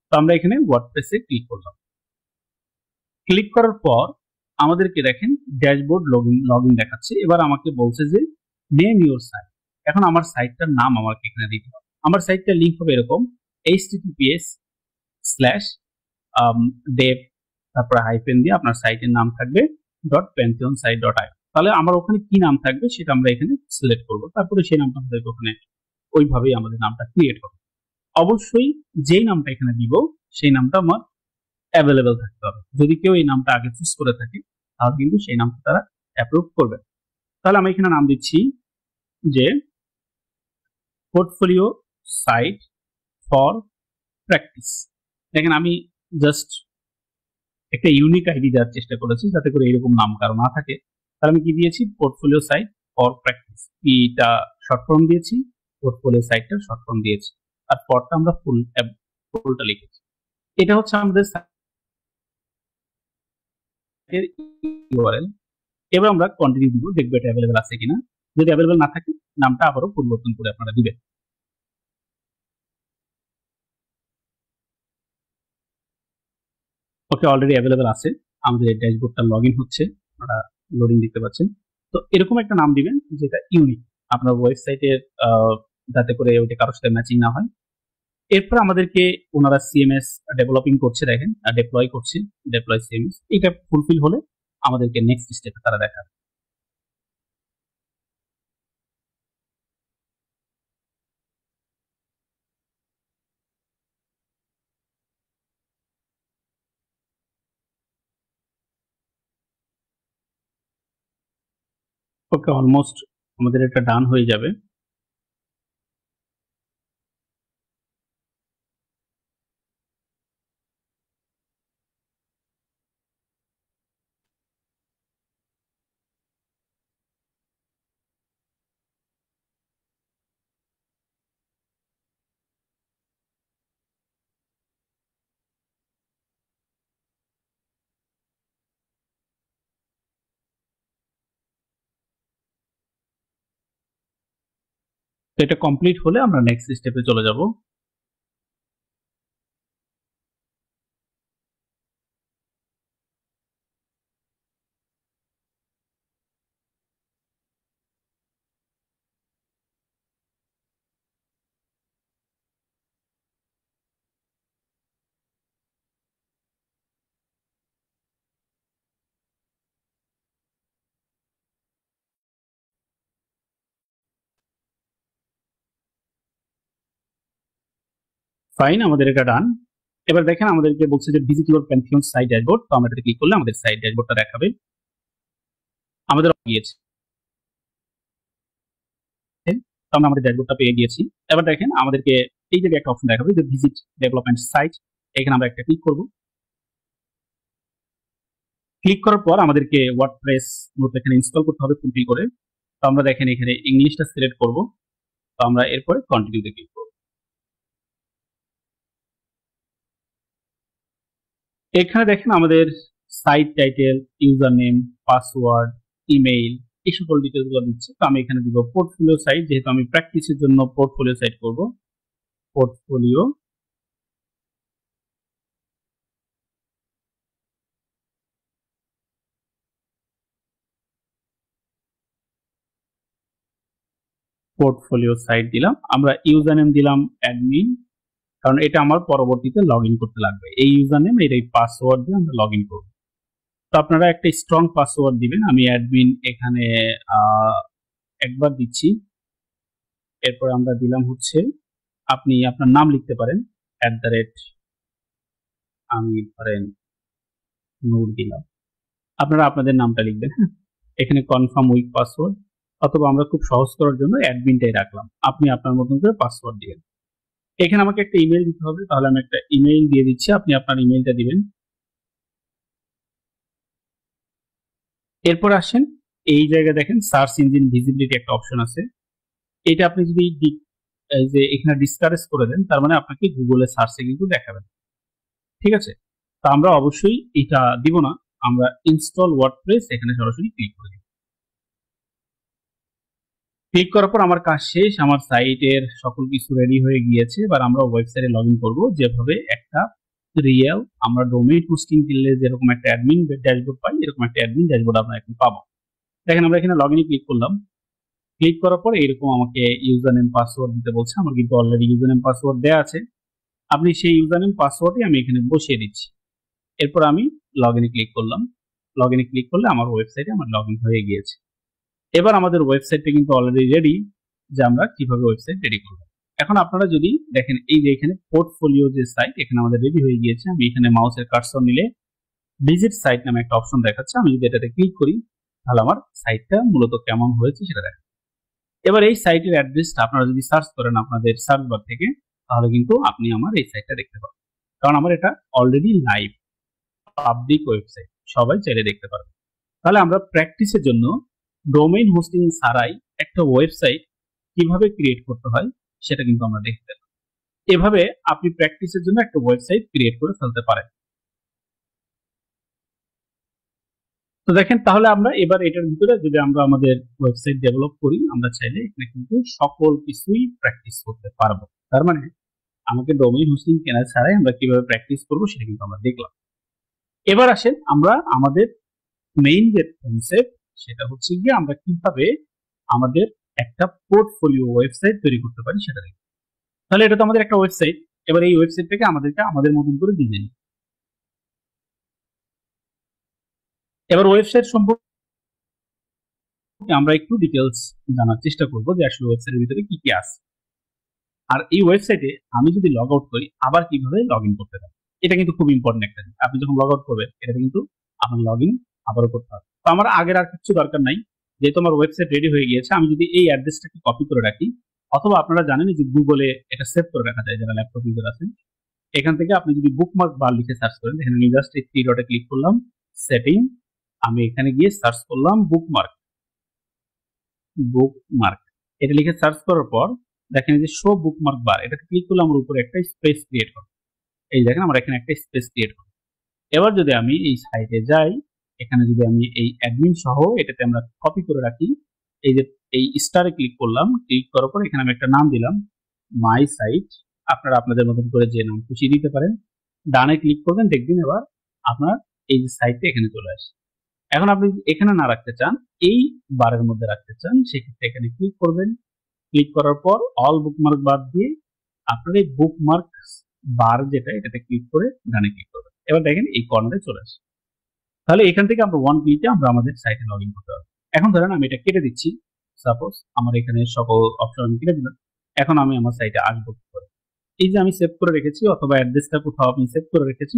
তো আমরা এখানে ওয়ার্ডপ্রেসে ক্লিক করলাম। ক্লিক করার পর আমাদেরকে দেখেন ড্যাশবোর্ড লগইন দেখাচ্ছে। এবার আমাকে বলছে যে নেম ইউর সাইট। এখন আমার সাইটটার নাম আমাকে এখানে দিতে হবে। আমার সাইটটার লিংক হবে এরকম https:/dev তারপরে হাইফেন দিয়ে আপনার সাইটের নাম থাকবে .pantheonsite.io। তাহলে আমার ওখানে কি নাম থাকবে সেটা আমরা এখানে সিলেক্ট করব, তারপরে সেই নামটা আমাদের ওখানে ওইভাবেই আমাদের নামটা ক্রিয়েট হবে। অবশ্যই যেই নামটা এখানে দিব সেই নামটা আমার অ্যাভেলেবেল থাকতে হবে। যদি কেউ এই নামটা আগে চুজ করে থাকে তাহলে কিন্তু সেই নামটা তারা অ্যাপ্রুভ করবে। তাহলে আমি এখানে নাম দিচ্ছি যে পোর্টফোলিও সাইট ফর প্র্যাকটিস। দেখেন আমি জাস্ট একটা ইউনিক আইডি দেওয়ার চেষ্টা করেছি যাতে করে এরকম নাম কারো না থাকে। তাহলে আমি কি দিয়েছি, পোর্টফোলিও সাইট ফর প্র্যাকটিস, এটা শর্ট ফর্ম দিয়েছি, পোর্টফোলিও সাইটটা শর্ট ফর্ম দিয়েছি, আর ফরটা আমরা ফুলটা লিখেছি। এটা হচ্ছে আমাদের সাইটের ইউআরএল। এবার আমরা কন্টিনিউ দিব, দেখবো এটা অ্যাভেলেবেল আছে কিনা। যদি অ্যাভেলেবেল না থাকে নামটা আবারও পরিবর্তন করে আপনারা দিবেন। ওকে, অলরেডি অ্যাভেলেবেল আছে। আমাদের ড্যাশবোর্ডটা লগ ইন হচ্ছে, আপনারা লোডিং দেখতে পাচ্ছেন। তো এরকম একটা নাম দিবেন যেটা ইউনিক আপনার ওয়েবসাইটের, যাতে করে ওইটা কারোর সাথে ম্যাচিং না হয়। এরপর আমাদেরকে ওনারা সিএমএস ডেভেলপিং করছে, দেখেন ডেপ্লয় করছে, ডেপ্লয় সিএমএস। এটা ফুলফিল হলে আমাদেরকে নেক্সট স্টেপে তারা দেখাবে। ওকে, অলমোস্ট আমাদের এটা ডান হয়ে যাবে। তো এটা কমপ্লিট হলে আমরা নেক্সট স্টেপে চলে যাব। ফাইন, আমাদের এটা ডান। এবার দেখেন আমাদেরকে বলছে যে visit your Pantheon site dashboard. তো আমরা এটা ক্লিক করলে আমাদের সাইট ড্যাশবোর্ডটা দেখাবে। আমাদের গিয়েছে, তো আমরা আমাদের ড্যাশবোর্ডটা পেয়ে গিয়েছি। এবার দেখেন আমাদেরকে এই যে একটা অপশন দেখাবে যে ভিজিট ডেভেলপমেন্ট সাইট, এখানে আমরা একটা ক্লিক করব। ক্লিক করার পর আমাদেরকে ওয়ার্ডপ্রেস মূলত এখানে ইনস্টল করতে হবে ফুলফিল করে। তো আমরা দেখেন এখানে ইংলিশটা সিলেক্ট করব। তো আমরা এরপরে কন্টিনিউতে ক্লিক করব। এখানে দেখেন আমাদের site title, user name, password, email, এই সকল ডিটেলস গুলো দিচ্ছে। তো আমি এখানে দিব পোর্টফোলিও সাইট, যেহেতু আমি প্র্যাকটিসের জন্য পোর্টফোলিও সাইট করব। পোর্টফোলিও পোর্টফোলিও সাইট দিলাম। আমরা ইউজার নেম দিলাম অ্যাডমিন, কারণ এটা আমার পরবর্তীতে লগ ইন করতে লাগবে। এই ইউজার নেম এর এই পাসওয়ার্ড দিয়ে আমরা লগ ইন করবো। তো আপনারা একটা স্ট্রং পাসওয়ার্ড দিবেন। আমি অ্যাডমিন এখানে একবার দিচ্ছি। এরপর আমরা দিলাম হচ্ছে, আপনি আপনার নাম লিখতে পারেন, আমি ধরেন নূর দিলাম। আপনারা আপনাদের নামটা লিখবেন। হ্যাঁ, এখানে কনফার্ম উইক পাসওয়ার্ড, অথবা আমরা খুব সহজ করার জন্য অ্যাডমিনটাই রাখলাম। আপনি আপনার মতন করে পাসওয়ার্ড দিবেন। এখানে আমাকে একটা ইমেল দিতে হবে, তাহলে আমি একটা ইমেইল দিয়ে দিচ্ছি। আপনি আপনার ইমেইলটা দিবেন। এরপর আসেন, এই জায়গায় দেখেন সার্চ ইঞ্জিন ভিজিবিলিটি একটা অপশন আছে। এটা আপনি যদি এই যে এখানে ডিসকারেজ করে দেন, তার মানে আপনাকে গুগলে সার্চে কিন্তু দেখাবেন। ঠিক আছে, তো আমরা অবশ্যই এটা দিব না। আমরা ইনস্টল ওয়ার্ডপ্রেস এখানে সরাসরি ক্লিক করে দিব। ক্লিক করার পর আমার কাজ শেষ, আমার সাইটের সকল কিছু রেডি হয়ে গিয়েছে। এবার আমরা ওয়েবসাইটে লগ ইন করবো, যেভাবে একটা রিয়েল আমরা ডোমেইন হোস্টিং দিলে যেরকম একটা অ্যাডমিন ড্যাশবোর্ড পাই, এরকম একটা অ্যাডমিন ড্যাশবোর্ড আমরা এখন পাবো। দেখেন আমরা এখানে লগ ইনে ক্লিক করলাম। ক্লিক করার পর এরকম আমাকে ইউজার নেম পাসওয়ার্ড দিতে বলছে। আমার কিন্তু অলরেডি ইউজার নেম পাসওয়ার্ড দেওয়া আছে। আপনি সেই ইউজার নেম পাসওয়ার্ডই আমি এখানে বসিয়ে দিচ্ছি। এরপর আমি লগ ইনে ক্লিক করলাম। লগ ইনে ক্লিক করলে আমার ওয়েবসাইটে আমার লগ ইন হয়ে গিয়েছে। এবার আমাদের ওয়েবসাইটটা কিন্তু অলরেডি রেডি, যে আমরা কিভাবে ওয়েবসাইট রেডি করব। এখন আপনারা যদি দেখেন, এই যে এখানে পোর্টফোলিও যে সাইট, এখানে আমাদের রেডি হয়ে গিয়েছে। আমি এখানে মাউসের কার্সর নিলে ভিজিট সাইট নামে একটা অপশন দেখাচ্ছে। আমি যদি এটাতে ক্লিক করি, তাহলে আমার সাইটটা মূলত কেমন হয়েছে সেটা দেখেন। এবার এই সাইটের অ্যাড্রেসটা আপনারা যদি সার্চ করেন আপনাদের সার্চ বার থেকে, তাহলে কিন্তু আপনি আমার এই সাইটটা দেখতে পাবেন, কারণ আমার এটা অলরেডি লাইভ পাবলিক ওয়েবসাইট, সবাই চাইলে দেখতে পারবে। তাহলে আমরা প্র্যাকটিসের জন্য ডোমেইন হোস্টিং ছাড়াই একটা ওয়েবসাইট কিভাবে ক্রিয়েট করতে হয় সেটা কিন্তু আমরা দেখতে পাবো। এভাবে আপনি প্র্যাকটিসের জন্য একটা ওয়েবসাইট ক্রিয়েট করে ফেলতে পারেন। তো দেখেন, তাহলে আমরা এবার এটার ভিতরে যদি আমরা আমাদের ওয়েবসাইট ডেভেলপ করি, আমরা চাইলে এখানে কিন্তু সকল কিছুই প্র্যাকটিস করতে পারবো। তার মানে আমাকে ডোমেইন হোস্টিং কেনা ছাড়াই আমরা কিভাবে প্র্যাকটিস করবো সেটা কিন্তু আমরা দেখলাম। এবার আসেন আমরা আমাদের মেইন যে কনসেপ্ট, সেটা হচ্ছে গিয়ে আমরা কিভাবে আমাদের একটা পোর্টফোলিও ওয়েবসাইট তৈরি করতে পারি সেটা দেখব। তাহলে এটা তো আমাদের একটা ওয়েবসাইট। এবার এই ওয়েবসাইটটাকে আমাদেরকে আমাদের মতন করে ডিজাইন। এবার ওয়েবসাইট সম্পর্কে আমরা একটু ডিটেলস জানার চেষ্টা করব, যে আসলে ওয়েবসাইটের ভিতরে কি কি আছে, আর এই ওয়েবসাইটে আমি যদি লগ আউট করি আবার কিভাবে লগ ইন করতে পারি। এটা কিন্তু খুব ইম্পর্টেন্ট একটা জিনিস। আপনি যখন লগ আউট করবেন, এটা কিন্তু আপনার লগ ইন আবারও করতে হবে। তো আমার আগের আর কিছু দরকার নাই, যেহেতু আমার ওয়েবসাইট রেডি হয়ে গিয়েছে। আমি যদি এই অ্যাড্রেসটাকে কপি করে রাখি, অথবা আপনারা জানেন যে গুগলে এটা সেভ করে রাখা যায় যারা ল্যাপটপ ইউজার আছেন। এখান থেকে আপনি যদি বুকমার্ক বার লিখে সার্চ করেন, এখানে আমি জাস্ট এই থ্রি ডটে ক্লিক করলাম, সেটিং, আমি এখানে গিয়ে সার্চ করলাম বুকমার্ক। এটা লিখে সার্চ করার পর দেখেন যে শো বুকমার্ক বার, এটাতে ক্লিক করলে আমার উপরে একটা স্পেস ক্রিয়েট হবে। এই দেখেন আমার এখানে একটা স্পেস ক্রিয়েট হবে। এবার যদি আমি এই সাইটে যাই, এখানে যদি আমি এই অ্যাডমিন সহ এটাতে আমরা কপি করে রাখি, এই যে এই স্টারে ক্লিক করলাম, ক্লিক করার পর এখানে আমি একটা নাম দিলাম মাই সাইট। আপনারা আপনাদের মতন করে যে নাম খুশি দিতে পারেন। ডানে ক্লিক করবেন, দেখবেন এবার আপনার এই যে সাইটটা এখানে চলে আসে। এখন আপনি এখানে না রাখতে চান, এই বারের মধ্যে রাখতে চান, সেক্ষেত্রে এখানে ক্লিক করবেন। ক্লিক করার পর অল বুকমার্ক বাদ দিয়ে আপনার এই বুকমার্ক বার যেটা, এটাতে ক্লিক করে ডানে ক্লিক করবেন। এবার দেখেন এই কর্নারে চলে আসে। তাহলে এখান থেকে আমরা ওয়ান ক্লিকে আমরা আমাদের সাইটে লগ ইন করতে হবে। এখন ধরেন আমি এটা কেটে দিচ্ছি, সাপোজ আমার এখানে সকল অপশন আমি কেটে দিলাম। এখন আমি আমার সাইটে আসবো করে, এই যে আমি সেভ করে রেখেছি, অথবা অ্যাড্রেসটা কোথাও আমি সেভ করে রেখেছি,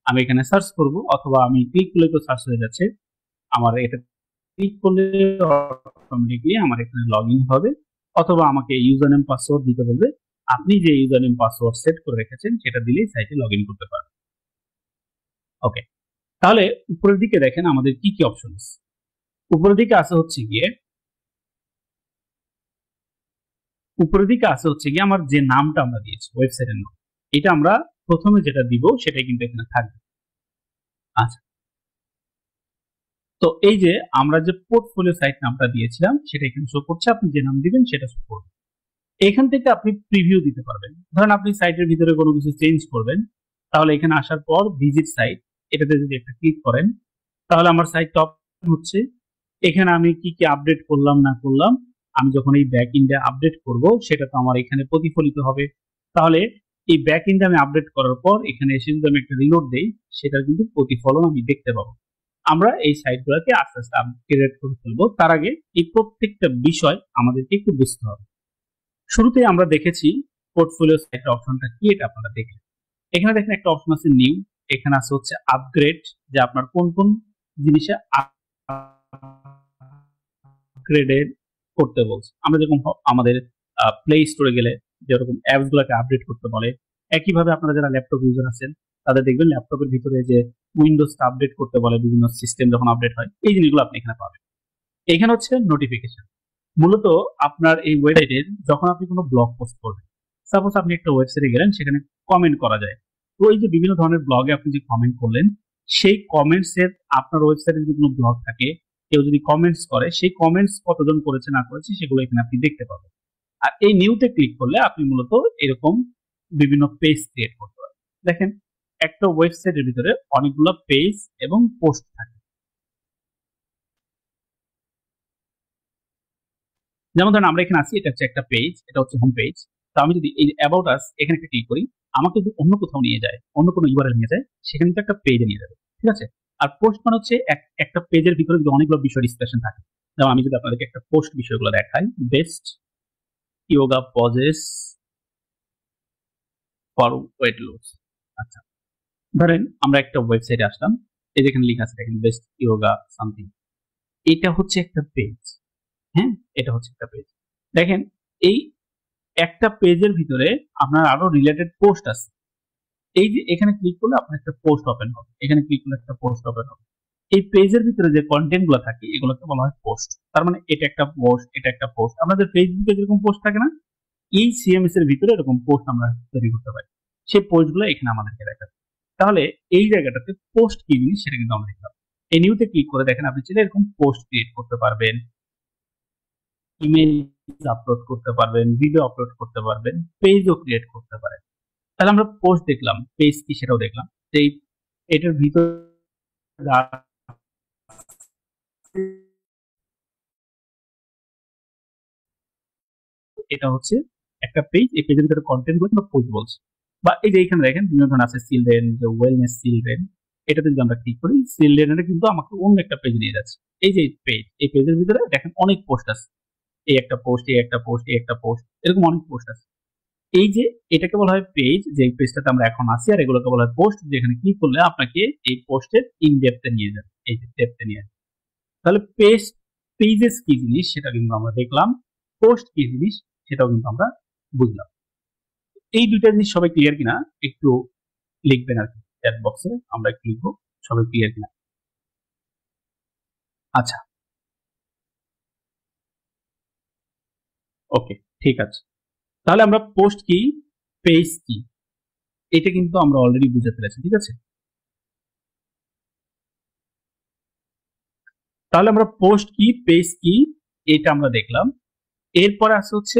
আমি এখানে সার্চ করব, অথবা আমি ক্লিক করলে তো সার্চ হয়ে যাচ্ছে। আমার এটা ক্লিক করলে অটোমেটিকলি আমার এখানে লগ ইন হবে, অথবা আমাকে ইউজার নেম পাসওয়ার্ড দিতে বলবে, আপনি যে ইউজার নেম পাসওয়ার্ড সেট করে রেখেছেন সেটা দিলেই সাইটে লগ ইন করতে পারবেন। ওকে, তাহলে উপরের দিকে দেখেন আমাদের কি কি অপশন আছে। উপরের দিকে আছে হচ্ছে গিয়ে আমার যে নামটা আমরা দিয়েছি ওয়েবসাইটের নাম, এটা আমরা প্রথমে যেটা দিব সেটাই কিন্তু এখানে থাকবে। আচ্ছা, তো এই যে আমরা যে পোর্টফোলিও সাইট নামটা দিয়েছিলাম সেটা এখানে শো করছে, আপনি যে নাম দিবেন সেটা শো করবে। এখান থেকে আপনি প্রিভিউ দিতে পারবেন। ধরেন আপনি সাইটের ভিতরে কোনো কিছু চেঞ্জ করবেন, তাহলে এখানে আসার পর ভিজিট সাইট এটাতে যদি একটা ক্লিক করেন তাহলে আমার সাইট টপ হচ্ছে। এখানে আমি কি কি আপডেট করলাম না করলাম, আমি যখন এই ব্যাক এন্ডে আপডেট করব সেটা তো আমার এখানে প্রতিফলিত হবে। তাহলে এই ব্যাক এন্ডে আমি আপডেট করার পর এখানে এসে যদি আমি একটা রিলোড দেই সেটার কিন্তু প্রতিফলন আমি দেখতে পাবো। আমরা এই সাইটগুলোকে আস্তে আস্তে আপগ্রেড করে ফেলবো। তার আগে এই প্রত্যেকটা বিষয় আমাদেরকে একটু বুঝতে হবে। শুরুতে আমরা দেখেছি পোর্টফোলিও সাইটের অপশনটা কি, এটা আপনারা দেখেন। এখানে দেখেন একটা অপশন আছে নিউ, এখানে আছে হচ্ছে আপগ্রেড, যে আপনার কোন কোন জিনিসে আপগ্রেডেড করতে বলছে। আমরা যেরকম আমাদের প্লে স্টোরে গেলে যেরকম অ্যাপস গুলোকে আপডেট করতে বলে, একইভাবে আপনারা যারা ল্যাপটপ ইউজার আছেন তাদের দেখবেন ল্যাপটপের ভিতরে যে উইন্ডোজটা আপডেট করতে বলে, বিভিন্ন সিস্টেম যখন আপডেট হয়, এই জিনিসগুলো আপনি এখানে পাবেন। এখানে হচ্ছে নোটিফিকেশন। মূলত আপনার এই ওয়েবসাইটের যখন আপনি কোনো ব্লগ পোস্ট করবেন, সাপোজ আপনি একটা ওয়েবসাইটে গেলেন, সেখানে কমেন্ট করা যায়। তো এই যে বিভিন্ন ধরনের ব্লগে আপনি যে কমেন্ট করলেন, সেই কমেন্টস এর আপনার ওয়েবসাইটে যদি কোনো ব্লগ থাকে, কেউ যদি কমেন্টস করে, সেই কমেন্টস কতজন করেছে না করেছে সেগুলো এখানে আপনি দেখতে পাবেন। আর এই নিউতে ক্লিক করলে আপনি মূলত এরকম বিভিন্ন পেজ ক্রিয়েট করতে পারেন। দেখেন একটা ওয়েবসাইটের ভিতরে অনেকগুলো পেজ এবং পোস্ট থাকে। যেমন ধরেন আমরা এখানে আছি, এটা হচ্ছে একটা পেজ, এটা হচ্ছে হোম পেজ। তো আমি যদি এই অ্যাবাউট আস এখানে একটা ক্লিক করি, আমাকে যদি অন্য কোথাও নিয়ে যায়, অন্য কোনো ইউআরএল নিয়ে যায়, সেখানে কিন্তু একটা পেজে নিয়ে যাবে, ঠিক আছে। আর পোস্ট মানে হচ্ছে একটা পেজের ভিতরে যদি অনেকগুলো বিষয় ডিসকাশন থাকে। যেমন আমি যদি আপনাদেরকে একটা পোস্ট বিষয়গুলো দেখাই, best yoga poses for weight loss. আচ্ছা, ধরেন আমরা একটা ওয়েবসাইটে আসলাম, এই যেখানে লেখা আছে দেখেন বেস্ট ইয়োগা সামথিং, এটা হচ্ছে একটা পেজ। হ্যাঁ, এটা হচ্ছে একটা পেজ। দেখেন এই একটা পেজের ভিতরে আপনার আরো রিলেটেড পোস্ট আছে। এই যে এখানে ক্লিক করলে আপনার একটা পোস্ট ওপেন হবে, এখানে ক্লিক করলে একটা পোস্ট ওপেন হবে। এই পেজের ভিতরে যে কন্টেন্ট গুলো থাকে এগুলোকে বলা হয় পোস্ট। তার মানে এটা একটা পোস্ট, এটা একটা পোস্ট। আমাদের ফেসবুকে যেরকম পোস্ট থাকে না, এই সিএমএস এর ভিতরে এরকম পোস্ট আমরা তৈরি করতে পারি। সেই পোস্টগুলো এখানে আমাদেরকে দেখাবে। তাহলে এই জায়গাটাতে পোস্ট কি জিনিস সেটা কিন্তু আমরা দেখলাম। এই নিউতে ক্লিক করে দেখেন আপনি চাইলে এরকম পোস্ট ক্রিয়েট করতে পারবেন, ইমেজ আপলোড করতে পারবেন, ভিডিও আপলোড করতে পারবেন, পেজও ক্রিয়েট করতে পারেন। তাহলে আমরা পোস্ট দেখলাম, পেজ কি সেটাও দেখলাম। এই এটার ভিতরে এটা হচ্ছে একটা পেজ, এই পেজের ভিতরে কন্টেন্ট গুলো আমরা পোস্ট বলছি। বা এই যে এখানে দেখেন বিভিন্ন ধরনের আছে, চিলড্রেন, যে ওয়েলনেস চিলড্রেন, এটাতে যদি আমরা ক্লিক করি, চিলড্রেনটা কিন্তু আমাকে অন্য একটা পেজ নিয়ে যাচ্ছে। এই যে পেজ, এই পেজের ভিতরে দেখেন অনেক পোস্ট আছে, এই একটা পোস্ট, এই একটা পোস্ট, এই একটা পোস্ট, এরকম অনেক পোস্ট আছে। এই যে এটাকে বলা হয় পেজ, যে পেজটাতে আমরা এখন আছি, আর এগুলোকে বলা হয় পোস্ট, যেখানে ক্লিক করলে আপনাকে এই পোস্টের ইন ডেপথে নিয়ে যাবে, এই যে ডেপথে নিয়ে যাবে। তাহলে পেজেস কি জিনিস সেটা কিন্তু আমরা দেখলাম, পোস্ট কি জিনিস সেটাও কিন্তু আমরা বুঝলাম। এই দুইটা জিনিস সবাই ক্লিয়ার কিনা একটু লিখবেন আর কি চ্যাট বক্সে, আমরা একটু লিখবো সবাই ক্লিয়ার কিনা। আচ্ছা, ওকে, ঠিক আছে। তাহলে আমরা পোস্ট কি, পেজ কি, এটা কিন্তু আমরা অলরেডি বুঝে ফেলেছি, ঠিক আছে। তাহলে আমরা পোস্ট কি, পেজ কি, এটা আমরা দেখলাম। এরপরে আছে হচ্ছে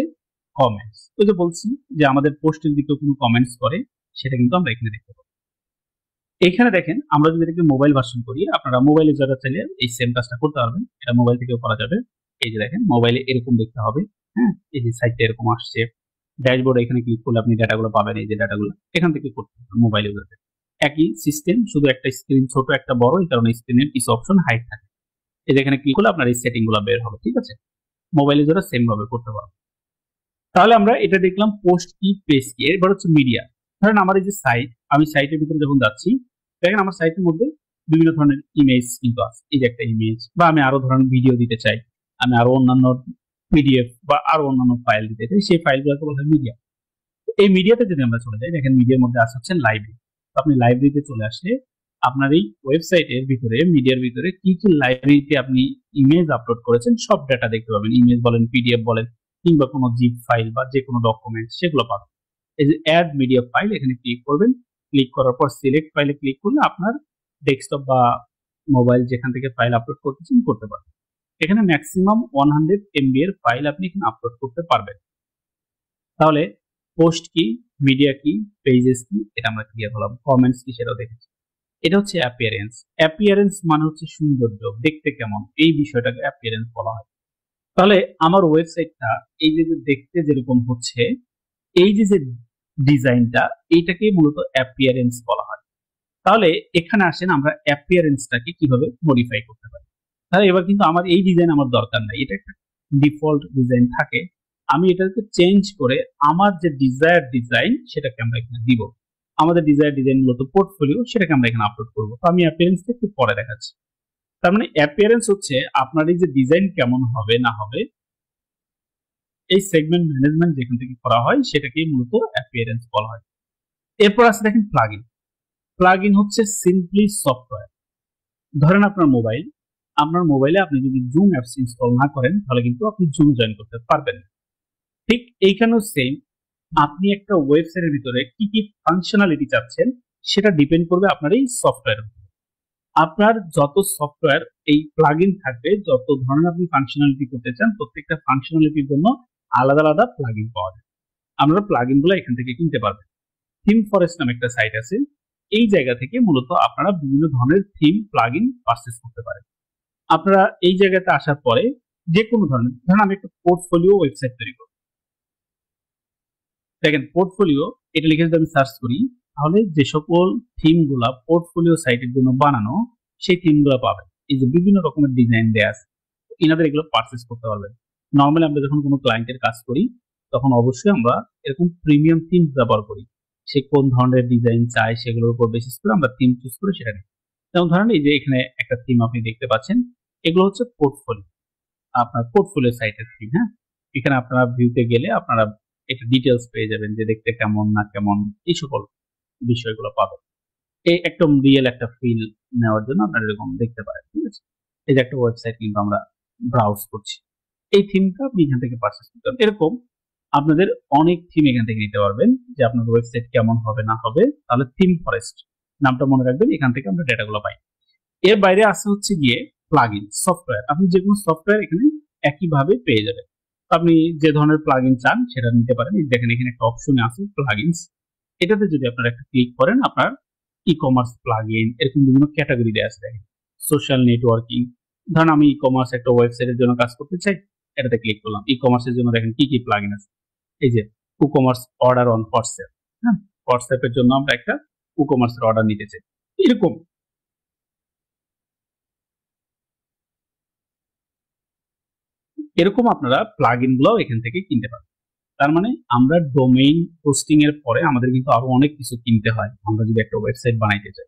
কমেন্টস। ওই যে বলছি যে আমাদের পোস্টের দিকে কোনো কমেন্টস করে, সেটা কিন্তু আমরা এখানে দেখতে পাবো। এখানে দেখেন আমরা যদি এটাকে মোবাইল ভার্সন করি, আপনারা মোবাইলে যারা চাইলে এই সেম কাজটা করতে পারবেন, এটা মোবাইল থেকেও করা যাবে। এই যে দেখেন মোবাইলে এরকম দেখতে হবে। হ্যাঁ, এই যে সাইটটা এরকম আসছে, ড্যাশবোর্ড এখানে ক্লিক করলে আপনি ডাটাগুলো পাবেন, এই যে ডাটাগুলো এখান থেকে করতে পারবেন মোবাইল ইউজারদের। একই সিস্টেম, শুধু একটা স্ক্রিন ছোট একটা বড়, এই কারণে স্ক্রিনের কিছু অপশন হাইড থাকে। এই যে এখানে ক্লিক করলে আপনার এই সেটিং গুলো বের হবে, ঠিক আছে। মোবাইল ইউজাররা সেম ভাবে করতে পারবে। তাহলে আমরা এটা দেখলাম পোস্ট কি, পেজ কি। এবার হচ্ছে মিডিয়া। ধরেন আমার এই যে সাইট, আমি সাইটের ভিতরে যখন যাচ্ছি, দেখেন আমার সাইটের মধ্যে বিভিন্ন ধরনের ইমেজ কিন্তু আছে। এই যে একটা ইমেজ, বা আমি আরো ধরেন ভিডিও দিতে চাই, আমি আরো অন্যান্য পিডিএফ বা আরো অন্যান্য ফাইল দিতে চাই, সেই ফাইলগুলোকে বলা হয় মিডিয়া। এই মিডিয়াতে যদি আমরা চলে যাই, দেখেন মিডিয়ার মধ্যে আসা হচ্ছে লাইব্রেরি। আপনি লাইব্রেরিতে চলে আসলে আপনার এই ওয়েবসাইটের ভিতরে, মিডিয়ার ভিতরে কি কি লাইব্রেরিতে আপনি ইমেজ আপলোড করেছেন সব ডাটা দেখতে পাবেন। ইমেজ বলেন, পিডিএফ বলেন, কিংবা কোনো জিপ ফাইল বা যে কোনো ডকুমেন্ট, সেগুলো পাবেন। এই যে অ্যাড মিডিয়া ফাইল, এখানে ক্লিক করবেন। ক্লিক করার পর সিলেক্ট ফাইলে ক্লিক করলে আপনার ডেস্কটপ বা মোবাইল যেখান থেকে ফাইল আপলোড করতেছেন করতে পারবেন। এখানে ম্যাক্সিমাম 100 MB এর ফাইল আপনি এখানে আপলোড করতে পারবেন। তাহলে পোস্ট কি, মিডিয়া কি, পেজেস কি, এটা আমরা ক্লিয়ার হলাম। কমেন্টস কি সেটাও দেখেছি। এটা হচ্ছে অ্যাপিয়ারেন্স। অ্যাপিয়ারেন্স মানে হচ্ছে সৌন্দর্য, দেখতে কেমন, এই বিষয়টাকে অ্যাপিয়ারেন্স বলা হয়। তাহলে আমার ওয়েবসাইটটা এই যে দেখতে যেরকম হচ্ছে, এই যে ডিজাইনটা, এইটাকে মূলত অ্যাপিয়ারেন্স বলা হয়। তাহলে এখানে আসেন আমরা অ্যাপিয়ারেন্সটাকে কিভাবে মডিফাই করতে পারি। তাহলে এবার কিন্তু আমার এই ডিজাইন আমার দরকার নাই, এটা একটা ডিফল্ট ডিজাইন থাকে। আমি এটাকে চেঞ্জ করে আমার যে ডিজায়ার ডিজাইন সেটাকে আমরা এখানে দিব। আমাদের ডিজায়ার ডিজাইন মূলত পোর্টফোলিও, সেটাকে আমরা এখানে আপলোড করবো। তো আমি অ্যাপিয়ারেন্সটা একটু পরে দেখাচ্ছি। তার মানে অ্যাপিয়ারেন্স হচ্ছে আপনার এই যে ডিজাইন কেমন হবে না হবে, এই সেগমেন্ট ম্যানেজমেন্ট যেখান থেকে করা হয় সেটাকেই মূলত অ্যাপিয়ারেন্স বলা হয়। এরপর আছে দেখেন প্লাগইন। প্লাগইন হচ্ছে সিম্পলি সফটওয়্যার। ধরেন আপনার মোবাইলে আপনি যদি জুম অ্যাপস ইনস্টল না করেন তাহলে কিন্তু আপনি জুম জয়েন করতে পারবেন না। ঠিক এইখানেও সেম, আপনি একটা ওয়েবসাইটের ভিতরে কি কি ফাংশনালিটি চাচ্ছেন সেটা ডিপেন্ড করবে আপনার এই সফটওয়্যারের উপর। আপনার যত সফটওয়্যার এই প্লাগইন থাকবে, যত ধরনের আপনি ফাংশনালিটি করতে চান, প্রত্যেকটা ফাংশনালিটির জন্য আলাদা আলাদা প্লাগইন পাওয়া যায়। আপনারা প্লাগইন গুলো এখান থেকে কিনতে পারবেন। থিম ফরেস্ট নামে একটা সাইট আছে, এই জায়গা থেকে মূলত আপনারা বিভিন্ন ধরনের থিম প্লাগইন পারচেজ করতে পারেন। আপনারা এই জায়গাতে আসার পরে যে কোনো ধরনের, ধরেন আমি একটা পোর্টফোলিও ওয়েবসাইট তৈরি করব। দেখেন পোর্টফোলিও, এটা লিখে যদি আমি সার্চ করি তাহলে যে সকল থিম গুলা পোর্টফোলিও সাইটের জন্য বানানো, সেই থিম গুলা পাবেন। এই যে বিভিন্ন রকমের ডিজাইন দেয়া আছে, ইনাদের এগুলো পারচেজ করতে পারবেন। নর্মালি আমরা যখন কোনো ক্লায়েন্টের কাজ করি তখন অবশ্যই আমরা এরকম প্রিমিয়াম থিম ব্যবহার করি। সে কোন ধরনের ডিজাইন চায় সেগুলোর উপর বেসিস করে আমরা থিম চুজ করে সেটা নিই। যেমন ধরেন এই যে এখানে একটা থিম আপনি দেখতে পাচ্ছেন, এগুলো হচ্ছে পোর্টফোলিও, আপনার পোর্টফোলিও সাইটের থিম। হ্যাঁ, এখানে আপনারা ভিউতে গেলে আপনারা একটা ডিটেলস পেয়ে যাবেন যে দেখতে কেমন না কেমন, এই সকল বিষয়গুলো পাবেন। এই একদম রিয়েল একটা ফিল নেওয়ার জন্য আপনারা এরকম দেখতে পারেন। ঠিক আছে, এই যে একটা ওয়েবসাইট কিন্তু আমরা ব্রাউজ করছি, এই থিমটা আপনি এখান থেকে পারচেজ করতে পারেন। এরকম আপনাদের অনেক থিম এখান থেকে নিতে পারবেন যে আপনার ওয়েবসাইট কেমন হবে না হবে। তাহলে থিম ফরেস্ট নামটা মনে রাখবেন, এখান থেকে আমরা ডেটাগুলো পাই। এর বাইরে আসে হচ্ছে গিয়ে প্লাগইন সফটওয়্যার। আপনি যে কোনো সফটওয়্যার এখানে একইভাবে পেয়ে যাবেন। আপনি যে ধরনের প্লাগইন চান সেটা নিতে পারেন। দেখেন এখানে একটা অপশন আছে প্লাগইনস, এটাতে যদি আপনারা একটা ক্লিক করেন আপনার ই কমার্স প্লাগইন, এরকম বিভিন্ন ক্যাটাগরি দেওয়া আছে। দেখেন সোশ্যাল নেটওয়ার্কিং, ধরেন আমি ই কমার্স একটা ওয়েবসাইটের জন্য কাজ করতে চাই, এটাতে ক্লিক করলাম। ই কমার্সের জন্য দেখেন কি কি প্লাগইন আছে, এই যে কুকমার্স অর্ডার অন হোয়াটসঅ্যাপ। হ্যাঁ, হোয়াটসঅ্যাপের জন্য আমরা একটা কুকমার্সের অর্ডার নিতে চাই। এরকম এরকম আপনারা প্লাগইন গুলো এখান থেকে কিনতে পারেন। তার মানে আমরা ডোমেইন হোস্টিং এর পরে আমাদের কিন্তু আরো অনেক কিছু কিনতে হয় আমরা যদি একটা ওয়েবসাইট বানাইতে চাই,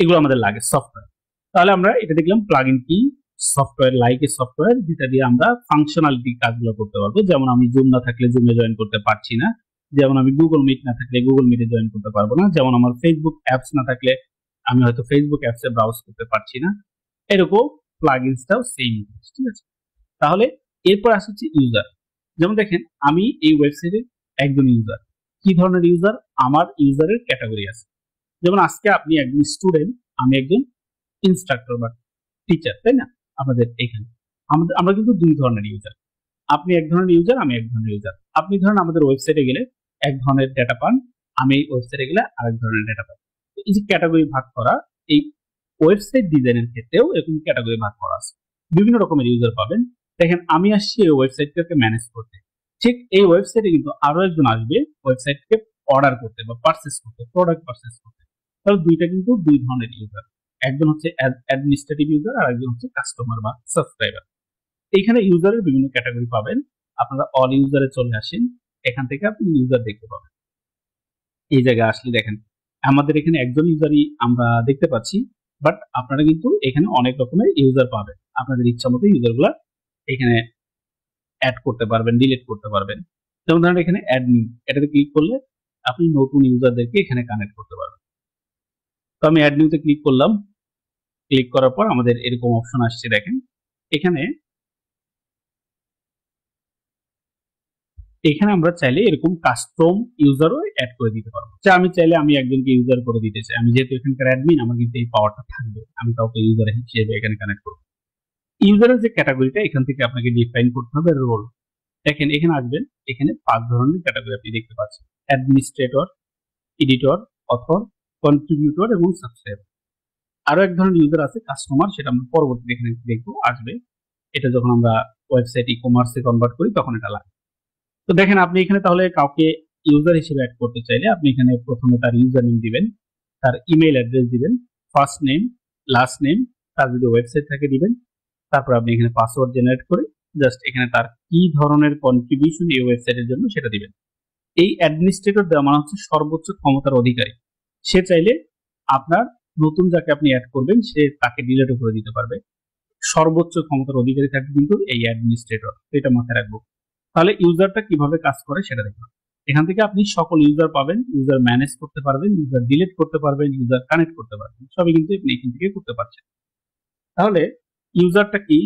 এগুলো আমাদের লাগে সফটওয়্যার। তাহলে আমরা এটা দেখলাম প্লাগইন কি, সফটওয়্যার লাইক এ সফটওয়্যার যেটা দিয়ে আমরা ফাংশনালিটি কাজগুলো করতে পারবো। যেমন আমি জুম না থাকলে জুমে জয়েন করতে পারছি না, যেমন আমি গুগল মিট না থাকলে গুগল মিটে জয়েন করতে পারবো না, যেমন আমার ফেসবুক অ্যাপস না থাকলে আমি হয়তো ফেসবুক অ্যাপসে ব্রাউজ করতে পারছি না। এরকম প্লাগইনসটাও সেম। ঠিক আছে, তাহলে এরপর আসছে হচ্ছে ইউজার। যেমন দেখেন আমি এই ওয়েবসাইটের একজন ইউজার। কি ধরনের ইউজার? আমার ইউজারের ক্যাটাগরি আছে। যেমন আজকে আপনি একজন স্টুডেন্ট, আমি একজন ইনস্ট্রাক্টর বা টিচার, তাই না? আমাদের এখানে আমরা কিন্তু দুই ধরনের ইউজার। আপনি এক ধরনের ইউজার, আমি এক ধরনের ইউজার। আপনি ধরেন আমাদের ওয়েবসাইটে গেলে এক ধরনের ডেটা পান, আমি ওয়েবসাইটে গেলে আরেক ধরনের ডেটা পান। এই যে ক্যাটাগরি ভাগ করা, এই ওয়েবসাইট ডিজাইনের ক্ষেত্রেও এরকম ক্যাটাগরি ভাগ করা আছে। বিভিন্ন রকমের ইউজার পাবেন। দেখেন আমি আসছি এই ওয়েবসাইটটাকে ম্যানেজ করতে, ঠিক এই ওয়েবসাইটে কিন্তু আরো একজন আসবে ওয়েবসাইটকে অর্ডার করতে বা পারচেস করতে, প্রোডাক্ট পারচেস করতে। তাহলে দুইটা কিন্তু দুই ধরনের ইউজার, একজন হচ্ছে অ্যাডমিনিস্ট্রেটিভ ইউজার আর একজন হচ্ছে কাস্টমার বা সাবস্ক্রাইবার। এইখানে ইউজারের বিভিন্ন ক্যাটাগরি পাবেন। আপনারা অল ইউজারে চলে আসেন, এখান থেকে আপনি ইউজার দেখতে পাবেন। এই জায়গায় আসলে দেখেন আমাদের এখানে একজন ইউজারই আমরা দেখতে পাচ্ছি, বাট আপনারা কিন্তু এখানে অনেক রকমের ইউজার পাবেন। আপনাদের ইচ্ছা মতো ইউজার গুলা এখানে অ্যাড করতে পারবেন, ডিলিট করতে পারবেন। যেমন ধরেন এখানে অ্যাডমিন, এটাতে ক্লিক করলে আপনি নতুন ইউজারদেরকে এখানে কানেক্ট করতে পারবেন। তো আমি অ্যাড নিউতে ক্লিক করলাম, ক্লিক করার পর আমাদের এরকম অপশন আসছে। দেখেন এখানে আমরা চাইলে এরকম কাস্টম ইউজারও অ্যাড করে দিতে পারবো। আমি চাইলে আমি একজনকে ইউজার করে দিতে চাই, আমি যেহেতু এখানকার অ্যাডমিন আমার কিন্তু এই পাওয়ারটা থাকবে, আমি কাউকে ইউজার হিসেবে এখানে কানেক্ট করবো। ইউজারের যে ক্যাটাগরিটা এখান থেকে আপনাকে ডিফাইন করতে হবে রোল। দেখেন এখানে আসবেন, এখানে 5 ধরনের ক্যাটাগরি আপনি দেখতে পাচ্ছেন: অ্যাডমিনিস্ট্রেটর, এডিটর, অথর, কন্ট্রিবিউটর এবং সাবস্ক্রাইবার। আরো এক ধরনের ইউজার আছে কাস্টমার, সেটা আমরা পরবর্তীতে এখানে দেখবো, আসবে। এটা যখন আমরা ওয়েবসাইট ই কমার্সে কনভার্ট করি তখন এটা লাগে। তো দেখেন আপনি এখানে তাহলে কাউকে ইউজার হিসেবে অ্যাড করতে চাইলে আপনি এখানে প্রথমে তার ইউজার নেম দিবেন, তার ইমেল অ্যাড্রেস দিবেন, ফার্স্ট নেম, লাস্ট নেম, তার যদি ওয়েবসাইট থাকে দিবেন। তারপর আপনি এখানে পাসওয়ার্ড জেনারেট করে জাস্ট এখানে তার কি ধরনের কন্ট্রিবিউশন এই ওয়েবসাইটের জন্য সেটা দিবেন। এই অ্যাডমিনিস্ট্রেটর দেওয়া মানে হচ্ছে সর্বোচ্চ ক্ষমতার অধিকারী। সে চাইলে আপনার নতুন যাকে আপনি অ্যাড করবেন সে তাকে ডিলিটও করে দিতে পারবে। সর্বোচ্চ ক্ষমতার অধিকারী থাকবে কিন্তু এই অ্যাডমিনিস্ট্রেটর, এটা মাথায় রাখবো। তাহলে ইউজারটা কিভাবে কাজ করে সেটা দেখুন। এখান থেকে আপনি সকল ইউজার পাবেন, ইউজার ম্যানেজ করতে পারবেন, ইউজার ডিলিট করতে পারবেন, ইউজার কানেক্ট করতে পারবেন, সবই কিন্তু আপনি এখান থেকে করতে পারছেন। তাহলে ইউজারটা কি,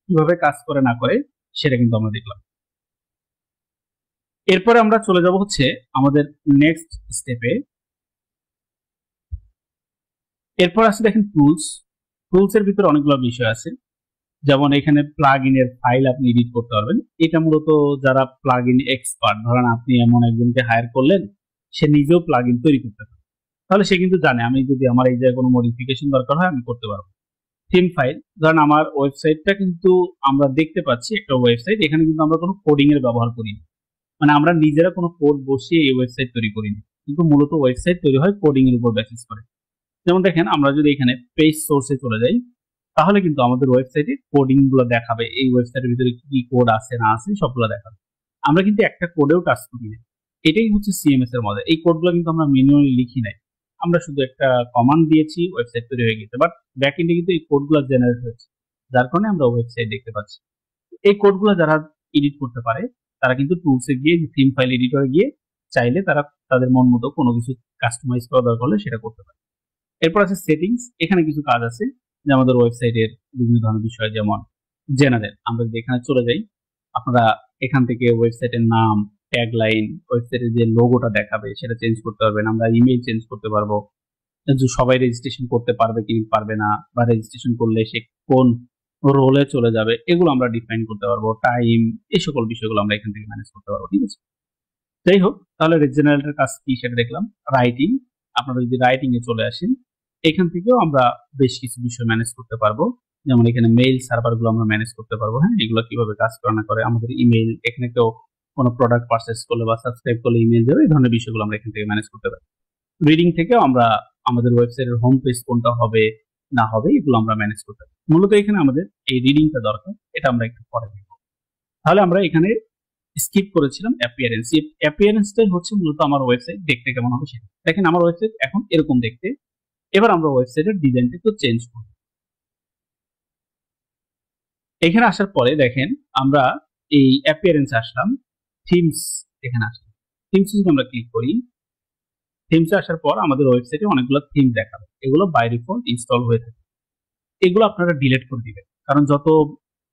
কিভাবে কাজ করে না করে সেটা কিন্তু আমরা দেখলাম। এরপরে আমরা চলে যাব হচ্ছে আমাদের নেক্সট স্টেপে। এরপর আছে দেখেন টুলস। টুলস এর ভিতরে অনেকগুলো বিষয় আছে, যেমন এখানে প্লাগ ইনের ফাইল আপনি এডিট করতে পারবেন। এটা মূলত যারা প্লাগ ইন এক্সপার্ট, ধরেন আপনি এমন একজনকে হায়ার করলেন, সে নিজেও প্লাগ ইন তৈরি করতে পারে, তাহলে সে কিন্তু জানে আমি যদি আমার এই জায়গায় কোনো মডিফিকেশন দরকার হয় আমি করতে পারবো। থিম ফাইল, ধরেন আমার ওয়েবসাইটটা কিন্তু আমরা দেখতে পাচ্ছি একটা ওয়েবসাইট, এখানে কিন্তু আমরা কোনো কোডিং এর ব্যবহার করিনি, মানে আমরা নিজেরা কোনো কোড বসিয়ে এই ওয়েবসাইট তৈরি করিনি, কিন্তু মূলত ওয়েবসাইট তৈরি হয় কোডিং এর উপর বেসিস করে। যেমন দেখেন আমরা যদি এখানে পেজ সোর্সে চলে যাই তাহলে কিন্তু আমাদের ওয়েবসাইটে কোডিং গুলো দেখাবে, এই ওয়েবসাইটের ভিতরে কি কোড আছে না আছে সবগুলো দেখাবে। আমরা কিন্তু একটা কোডেও টাচ করি না, এটাই হচ্ছে সিএমএস এর মডেল। এই কোডগুলো কিন্তু আমরা ম্যানুয়ালি লিখি নাই, আমরা শুধু একটা কমান্ড দিয়েছি, ওয়েবসাইট তৈরি হয়ে গেছে। বাট ব্যাক এন্ডে কিন্তু এই কোডগুলো জেনারেট হয়েছে, যার কারণে আমরা ওয়েবসাইট দেখতে পাচ্ছি। এই কোডগুলো যারা এডিট করতে পারে তারা কিন্তু টুলসে গিয়ে থিম ফাইল এডিটরে গিয়ে চাইলে তারা তাদের মন মতো কোনো কিছু কাস্টমাইজ করা দরকার হলে সেটা করতে পারে। এরপর আছে সেটিংস, এখানে কিছু কাজ আছে যে আমাদের ওয়েবসাইটের বিভিন্ন ধরনের বিষয়, যেমন জেনারেল। আমরা যদি এখানে চলে যাই, আপনারা এখান থেকে ওয়েবসাইটের নাম, ট্যাগলাইন, ওয়েবসাইটের যে লোগোটা দেখাবে সেটা চেঞ্জ করতে পারবেন। আমরা ইমেল চেঞ্জ করতে পারবো, সবাই রেজিস্ট্রেশন করতে পারবে কি পারবে না, বা রেজিস্ট্রেশন করলে সে কোন রোলে চলে যাবে, এগুলো আমরা ডিফাইন করতে পারবো। টাইম, এই সকল বিষয়গুলো আমরা এখান থেকে ম্যানেজ করতে পারবো। ঠিক আছে, যাই হোক, তাহলে জেনারেলের কাজ কি সেটা দেখলাম। রাইটিং, আপনারা যদি রাইটিং এ চলে আসেন এখান থেকেও আমরা বেশ কিছু বিষয় ম্যানেজ করতে পারবো, যেমন এখানে মেইল সার্ভার গুলো আমরা ম্যানেজ করতে পারবো। হ্যাঁ, এগুলো কিভাবে কাজ করে না করে, আমাদের ইমেল, এখানে কেউ কোনো প্রোডাক্ট পারচেস করলে বা সাবস্ক্রাইব করলে ইমেল দেবে, এই ধরনের বিষয়গুলো আমরা এখান থেকে ম্যানেজ করতে পারি। রিডিং থেকেও আমরা আমাদের ওয়েবসাইটের হোম পেজ কোনটা হবে না হবে এগুলো আমরা ম্যানেজ করতে পারি। মূলত এখানে আমাদের এই রিডিংটা দরকার, এটা আমরা একটু পরে দেখব। তাহলে আমরা এখানে স্কিপ করেছিলাম অ্যাপিয়ারেন্স। এই অ্যাপিয়ারেন্সটাই হচ্ছে মূলত আমার ওয়েবসাইট দেখতে কেমন হবে সেটা। দেখেন আমার ওয়েবসাইট এখন এরকম দেখতে। এবার আমরা ওয়েবসাইটের ডিজাইনটা একটু চেঞ্জ করব। এখানে আসার পরে দেখেন আমরা এই অ্যাপিয়ারেন্স আসলাম, থিমস এখানে আসলাম। থিমস যদি আমরা ক্লিক করি, থিমসে আসার পর আমাদের ওয়েবসাইটে অনেকগুলো থিম দেখাবে, এগুলো বাই ডিফল্ট ইনস্টল হয়ে থাকে। এগুলো আপনারা ডিলিট করে দিবেন, কারণ যত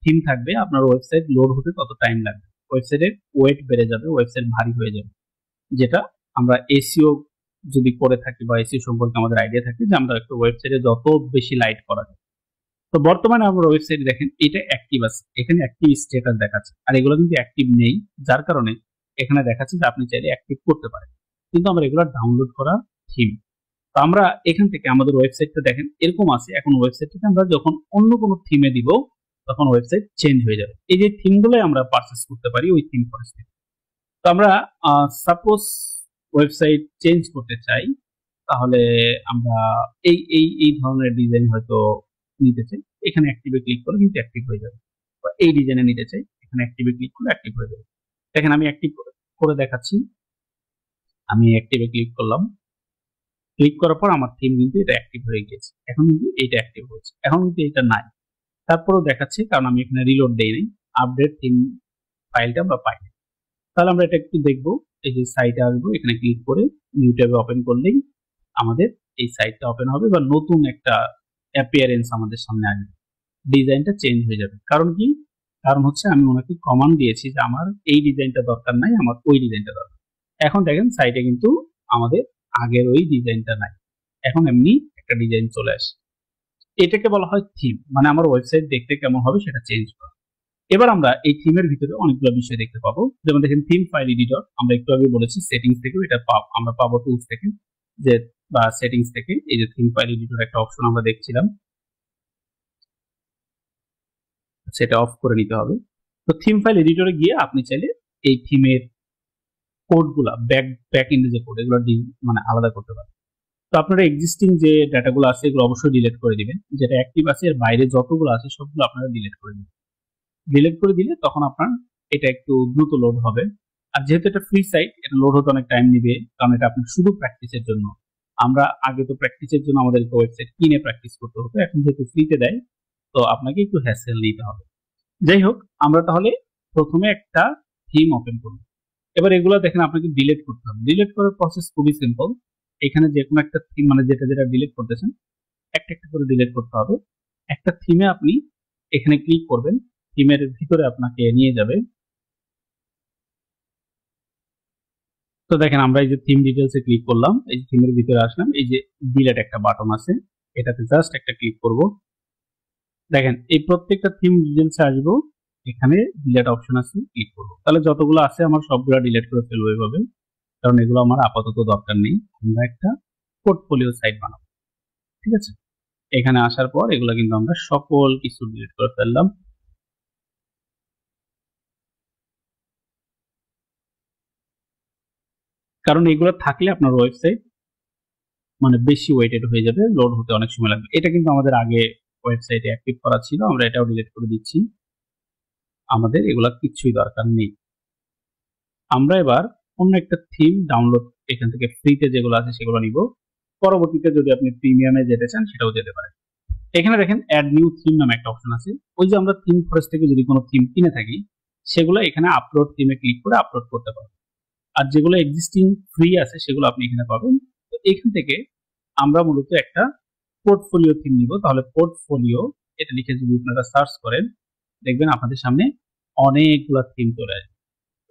থিম থাকবে আপনার ওয়েবসাইট লোড হতে তত টাইম লাগবে, ওয়েবসাইটের ওয়েট বেড়ে যাবে, ওয়েবসাইট ভারী হয়ে যাবে। যেটা আমরা এসইও যদি করে থাকি বা এসইও সম্পর্কে আমাদের আইডিয়া থাকে যে আমরা একটা ওয়েবসাইটে যত বেশি লাইট করা যায়। তো বর্তমানে আমরা ওয়েবসাইটে দেখেন এটা অ্যাক্টিভ আছে, এখানে অ্যাক্টিভ স্ট্যাটাস দেখাচ্ছে, আর এগুলো কিন্তু অ্যাক্টিভ নেই, যার কারণে এখানে দেখাচ্ছে যে আপনি চাইলে অ্যাক্টিভ করতে পারেন, কিন্তু আমরা এগুলো ডাউনলোড করা থিম। তো আমরা এখান থেকে আমাদের ওয়েবসাইটটা দেখেন এরকম আছে। এখন ওয়েবসাইটটাকে আমরা যখন অন্য কোনো থিমে দিব তখন ওয়েবসাইট চেঞ্জ হয়ে যাবে। এই যে থিমগুলোই আমরা পারচেস করতে পারি ওই থিম পরিস্থিতি। তো আমরা সাপোজ ওয়েবসাইট চেঞ্জ করতে চাই, তাহলে আমরা এই এই এই ধরনের ডিজাইন হয়তো নিতে চাই, এখানে অ্যাক্টিভে ক্লিক করে কিন্তু অ্যাক্টিভ হয়ে যাবে। বা এই ডিজাইনে নিতে চাই, এখানে অ্যাক্টিভে ক্লিক করে অ্যাক্টিভ হয়ে যাবে। দেখেন আমি অ্যাক্টিভ করে দেখাচ্ছি, আমি অ্যাক্টিভে ক্লিক করলাম, ক্লিক করার পর আমার থিম কিন্তু এটা অ্যাক্টিভ হয়ে গেছে। এখন কিন্তু এটা অ্যাক্টিভ হয়েছে, এখন কিন্তু এটা নাই, তারপরেও দেখাচ্ছে কারণ আমি এখানে রিলোড দেই নাই, আপডেট থিম ফাইলটা আমরা পাই। তাহলে আমরা এটা একটু দেখবো। এই যে সাইটে আসবো, এখানে ক্লিক করে নিউ ট্যাবে ওপেন করলেই আমাদের এই সাইটটা ওপেন হবে বা নতুন একটা অ্যাপিয়ারেন্স আমাদের সামনে আসবে, ডিজাইনটা চেঞ্জ হয়ে যাবে। কারণ কি? কারণ হচ্ছে আমি ওনাকে কমান্ড দিয়েছি যে আমার এই ডিজাইনটা দরকার নাই, আমার ওই ডিজাইনটা দরকার। এখন দেখেন সাইটে কিন্তু আমাদের আগের ওই ডিজাইনটা নাই, এখন এমনি একটা ডিজাইন চলে আসে। এটাকে বলা হয় থিম, মানে আমার ওয়েবসাইট দেখতে কেমন হবে সেটা চেঞ্জ করা। এবার আমরা এই থিমের ভিতরে অনেকগুলো বিষয় দেখতে পাবো। যেমন দেখেন থিম ফাইল এডিটর, আমরা একটু আগে বলেছি সেটিংস থেকে এটা আমরা পাবো টুলস থেকে, যে বা সেটিংস থেকে এই যে থিম ফাইল এডিটর একটা অপশন আমরা দেখছিলাম, সেটা অফ করে নিতে হবে। তো থিম ফাইল এডিটরে গিয়ে আপনি চাইলে এই থিমের কোডগুলা ব্যাক এন্ডে যে কোড এগুলো মানে আলাদা করতে পারেন। তো আপনারা এক্সিস্টিং যে ডাটাগুলো আছে এগুলো অবশ্যই ডিলিট করে দিবেন, যেটা অ্যাক্টিভ আছে এর বাইরে যতগুলো আছে সবগুলো আপনারা ডিলিট করে দিবেন। ডিলিট করে দিলে তখন আপনার এটা একটু দ্রুত লোড হবে। আর যেহেতু এটা ফ্রি সাইট, এটা লোড হতে অনেক টাইম নিবে, কারণ এটা আপনার শুধু প্র্যাকটিসের জন্য। আমরা আগে তো প্র্যাকটিসের জন্য আমাদেরকে ওয়েবসাইট কিনে প্র্যাকটিস করতে হতো, এখন যেহেতু ফ্রিতে দেয় তো আপনাকে একটু হ্যাসেল নিতে হবে। যাই হোক, আমরা তাহলে প্রথমে একটা থিম ওপেন করব। এবার এগুলো দেখেন আপনাকে ডিলিট করতে হবে। ডিলিট করার প্রসেস খুবই সিম্পল। এখানে যে কোনো একটা থিম, মানে যেটা যেটা ডিলিট করতেছেন একটা একটা করে ডিলিট করতে হবে। একটা থিমে আপনি এখানে ক্লিক করবেন, থিমের ভিতরে আপনাকে নিয়ে যাবে। তো দেখেন আমরা এই যে থিম ডিটেলসে ক্লিক করলাম, এই যে থিমের ভিতরে আসলাম, এই যে ডিলিট একটা বাটন আছে, এটাতে জাস্ট একটা ক্লিক করব। দেখেন এই প্রত্যেকটা থিম ডিটেলসে আসবো, এখানে ডিলিট অপশন আছে, ক্লিক করব। তাহলে যতগুলো আছে আমার সবগুলো ডিলিট করে ফেলবো এভাবে, কারণ এগুলো আমার আপাতত দরকার নেই। আমরা একটা পোর্টফোলিও সাইট বানাবো, ঠিক আছে? এখানে আসার পর এগুলো কিন্তু আমরা সকল কিছু ডিলিট করে ফেললাম। কারণ এগুলো থাকলে আপনার ওয়েবসাইট মানে বেশি ওয়েটেড হয়ে যাবে, লোড হতে অনেক সময় লাগবে। এটা কিন্তু আমাদের আগে ওয়েবসাইটে অ্যাক্টিভ করা ছিল, আমরা এটাও ডিলিট করে দিচ্ছি, আমাদের এগুলা কিছুই দরকার নেই। আমরা এবার অন্য একটা থিম ডাউনলোড এখান থেকে ফ্রিতে যেগুলো আছে সেগুলো নিব। পরবর্তীতে যদি আপনি প্রিমিয়ামে যেতে চান সেটাও যেতে পারেন। এখানে দেখেন অ্যাড নিউ থিম নামে একটা অপশন আছে। ওই যে আমরা থিম ফরেস্ট থেকে যদি কোনো থিম কিনে থাকি সেগুলো এখানে আপলোড থিমে ক্লিক করে আপলোড করতে পারবেন। আর যেগুলো এক্সিস্টিং ফ্রি আছে সেগুলো আপনি এখানে পাবেন। তো এখান থেকে আমরা মূলত একটা পোর্টফোলিও থিম নিব। তাহলে পোর্টফোলিও এটা লিখে যদি আপনারা সার্চ করেন দেখবেন আপনাদের সামনে অনেকগুলো থিম চলে আসবে।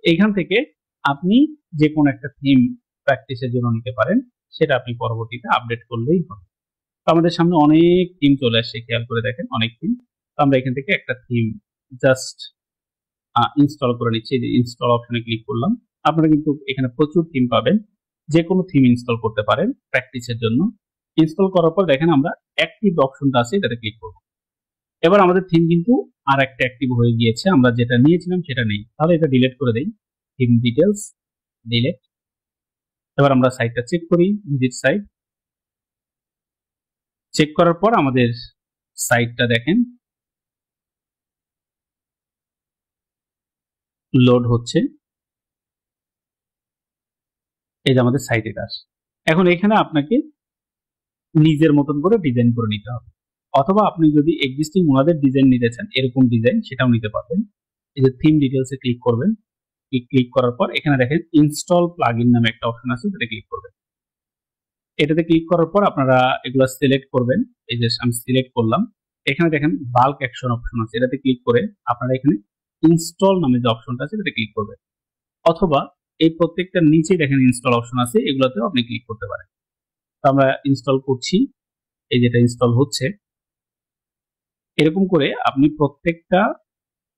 এইখান থেকে আপনি যে কোনো একটা থিম প্র্যাকটিসের জন্য নিতে পারেন, সেটা আপনি পরবর্তীতে আপডেট করলেই হবে। তো আমাদের সামনে অনেক থিম চলে আসছে, খেয়াল করে দেখেন অনেক থিম। তো আমরা এখান থেকে একটা থিম জাস্ট ইনস্টল করে নিচ্ছি। যে ইনস্টল অপশনে ক্লিক করলাম, আপনারা কিন্তু এখানে প্রচুর থিম পাবেন, যে কোনো থিম ইনস্টল করতে পারেন প্র্যাকটিসের জন্য। ইনস্টল করার পর দেখেন আমরা অ্যাক্টিভ অপশনটা আছে, এটাতে ক্লিক করব। এবার আমাদের থিম কিন্তু আর একটা অ্যাক্টিভ হয়ে গিয়েছে, আমরা যেটা নিয়েছিলাম সেটা নেই। তাহলে এটা ডিলিট করে দেই, থিম ডিটেলস ডিলিট। এবার আমরা সাইটটা চেক করি, ভিজিট সাইট। চেক করার পর আমাদের সাইটটা দেখেন লোড হচ্ছে। এই যে আমাদের সাইটে কাজ। এখন এখানে আপনাকে নিজের মতন করে ডিজাইন করে নিতে হবে, অথবা আপনি যদি এক্সিস্টিং ওনাদের ডিজাইন নিতে চান এরকম ডিজাইন সেটাও নিতে পারবেন। এই যে থিম ডিটেলসে ক্লিক করবেন, ক্লিক করার পর এখানে দেখেন ইনস্টল প্লাগইন নামে একটা অপশন আছে, সেটা ক্লিক করবেন। এটাতে ক্লিক করার পর আপনারা এগুলো সিলেক্ট করবেন। এই যে আমি সিলেক্ট করলাম, এখানে দেখেন বাল্ক অ্যাকশন অপশন আছে, এটাতে ক্লিক করে আপনারা এখানে ইনস্টল নামে যে অপশনটা আছে সেটা ক্লিক করবেন, অথবা এই প্রত্যেকটার নিচে দেখেন ইনস্টল অপশন আছে, এগুলোতেও আপনি ক্লিক করতে পারেন। তো আমরা ইনস্টল করছি, এই যেটা ইনস্টল হচ্ছে। এরকম করে আপনি প্রত্যেকটা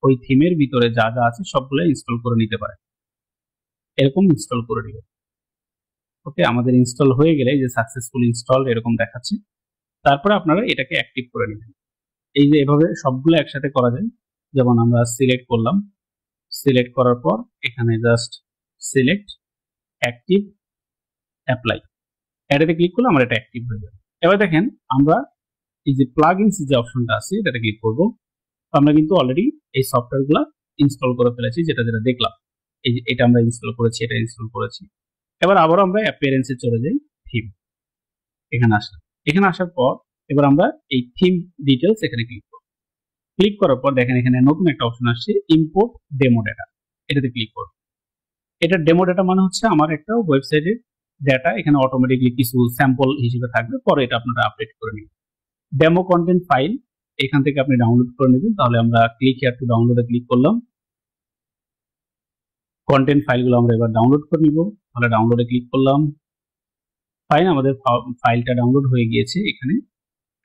ওই থিমের ভিতরে যা যা আছে সবগুলো ইনস্টল করে নিতে পারেন। এরকম ইনস্টল করে দিবেন। ওকে, আমাদের ইনস্টল হয়ে গেলে যে সাকসেসফুল ইনস্টল এরকম দেখাচ্ছে। তারপরে আপনারা এটাকে অ্যাক্টিভ করে নেবেন। এই যে এভাবে সবগুলো একসাথে করা যায়। যেমন আমরা সিলেক্ট করলাম, সিলেক্ট করার পর এখানে জাস্ট সিলেক্ট অ্যাক্টিভ অ্যাপ্লাই, এটাতে ক্লিক করলে আমার এটা অ্যাক্টিভ হয়ে যাবে। এবার দেখেন আমরা এই যে প্লাগইনস যে অপশনটা আছে এটাতে ক্লিক করব। আমরা কিন্তু অলরেডি এই সফটওয়্যারগুলো ইনস্টল করে ফেলেছি, যেটা যেটা দেখলাম। এই যে এটা আমরা ইনস্টল করেছি, এটা ইনস্টল করেছি। এবার আবারও আমরা অ্যাপিয়ারেন্সে চলে যাই, থিম এখানে আসলাম। এখানে আসার পর এবার আমরা এই থিম ডিটেলস এখানে ক্লিক করব। ক্লিক করার পর দেখেন এখানে নতুন একটা অপশন আসছে, ইম্পোর্ট ডেমো ডাটা, এটাতে ক্লিক করব। এটা ডেমো ডাটা মানে হচ্ছে আমার একটা ওয়েবসাইটের ডাটা এখানে অটোমেটিকলি কিছু স্যাম্পল হিসেবে থাকবে, পরে এটা আপনারা আপডেট করে নেবেন। ডেমো কন্টেন্ট ফাইল এখান থেকে আপনি ডাউনলোড করে নেবেন। তাহলে আমরা ক্লিক হিয়ার টু ডাউনলোডে ক্লিক করলাম, কন্টেন্ট ফাইলগুলো আমরা এবার ডাউনলোড করে নিব। তাহলে ডাউনলোডে ক্লিক করলাম, ফাইন, আমাদের ফাইলটা ডাউনলোড হয়ে গিয়েছে এখানে।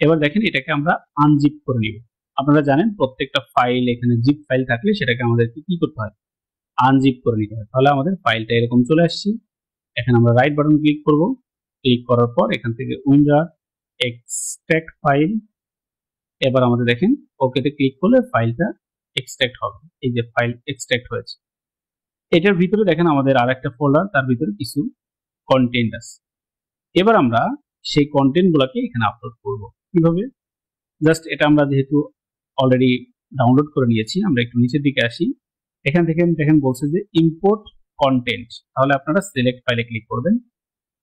এবার দেখেন এটাকে আমরা আনজিপ করে নিব। আপনারা জানেন প্রত্যেকটা ফাইল এখানে জিপ ফাইল থাকলে সেটাকে আমাদেরকে কি করতে হয়, আনজিপ করে নিতে হয়। তাহলে আমাদের ফাইলটা এরকম চলে আসছে। এখানে আমরা রাইট বাটন ক্লিক করব, ক্লিক করার পর এখান থেকে উইন্ডার এক্সট্রাক্ট ফাইল, এবার আমাদের দেখেন ওকেতে ক্লিক করলে ফাইলটা এক্সট্রাক্ট হবে। এই যে ফাইল এক্সট্রাক্ট হয়েছে। এটার ভিতরে দেখেন আমাদের আর একটা ফোল্ডার, তার ভিতরে কিছু কন্টেন্ট আছে। এবার আমরা সেই কন্টেন্ট গুলাকে এখানে আপলোড করব। কিভাবে, জাস্ট এটা আমরা যেহেতু অলরেডি ডাউনলোড করে নিয়েছি, আমরা একটু নিচের দিকে আসি। এখান থেকে দেখেন বলছে যে ইম্পোর্ট কন্টেন্ট, তাহলে আপনারা সিলেক্ট ফাইলে ক্লিক করবেন।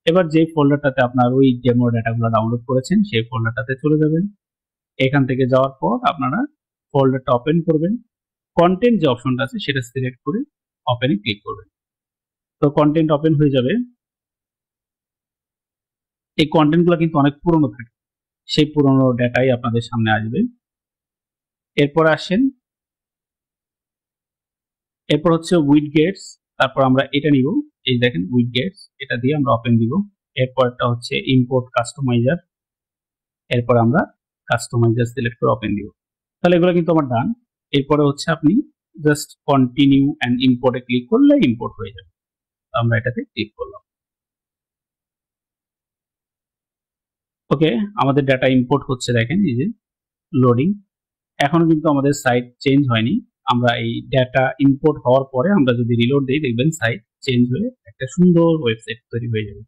এবার যে ফোল্ডারটাতে আপনার ওই ডেমো ডাটাগুলো ডাউনলোড করেছেন সেই ফোল্ডারটাতে চলে যাবেন। এখান থেকে যাওয়ার পর আপনারা ফোল্ডারটা ওপেন করবেন, কন্টেন্ট যে অপশনটা আছে সেটা সিলেক্ট করে ওপেনে ক্লিক করবেন। তো কন্টেন্ট ওপেন হয়ে যাবে। এই কন্টেন্টগুলো কিন্তু অনেক পুরনো থাকে, সেই পুরনো ডাটাই আপনাদের সামনে আসবে। এরপর আসেন, এরপর হচ্ছে উইডগেটস, তারপর আমরা এটা নিব। এই দেখেন উইডগেটস, এটা দিয়ে আমরা ওপেন দিব। এরপরটা হচ্ছে ইম্পোর্ট কাস্টমাইজার, এরপর আমরা কাস্টমাইজার সিলেক্ট করে ওপেন দিব। তাহলে এগুলো কিন্তু আমার ডান। এরপরে হচ্ছে আপনি জাস্ট কন্টিনিউ অ্যান্ড ইম্পোর্টে ক্লিক করলে ইম্পোর্ট হয়ে যাবে। আমরা এটাতে ক্লিক করলাম। ওকে, আমাদের ডাটা ইম্পোর্ট হচ্ছে, দেখেন এই যে লোডিং। এখনো কিন্তু আমাদের সাইট চেঞ্জ হয়নি। আমরা এই ডাটা ইম্পোর্ট হওয়ার পরে আমরা যদি রিলোড দিই, দেখবেন সাইট চেঞ্জ হয়ে একটা সুন্দর ওয়েবসাইট তৈরি হয়ে যাবে।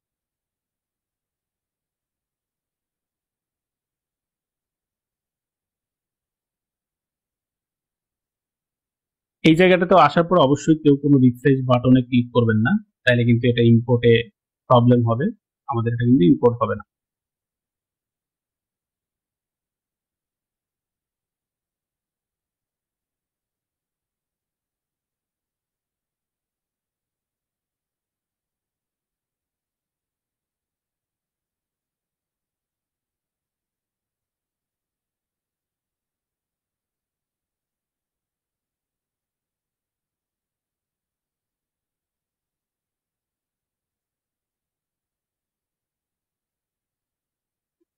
এই জায়গাটাতে আসার পর অবশ্যই কেউ কোনো রিফ্রেশ বাটনে ক্লিক করবেন না, তাহলে কিন্তু এটা ইম্পোর্টে প্রবলেম হবে। আমাদের এটা কিন্তু ইম্পোর্ট হবে না।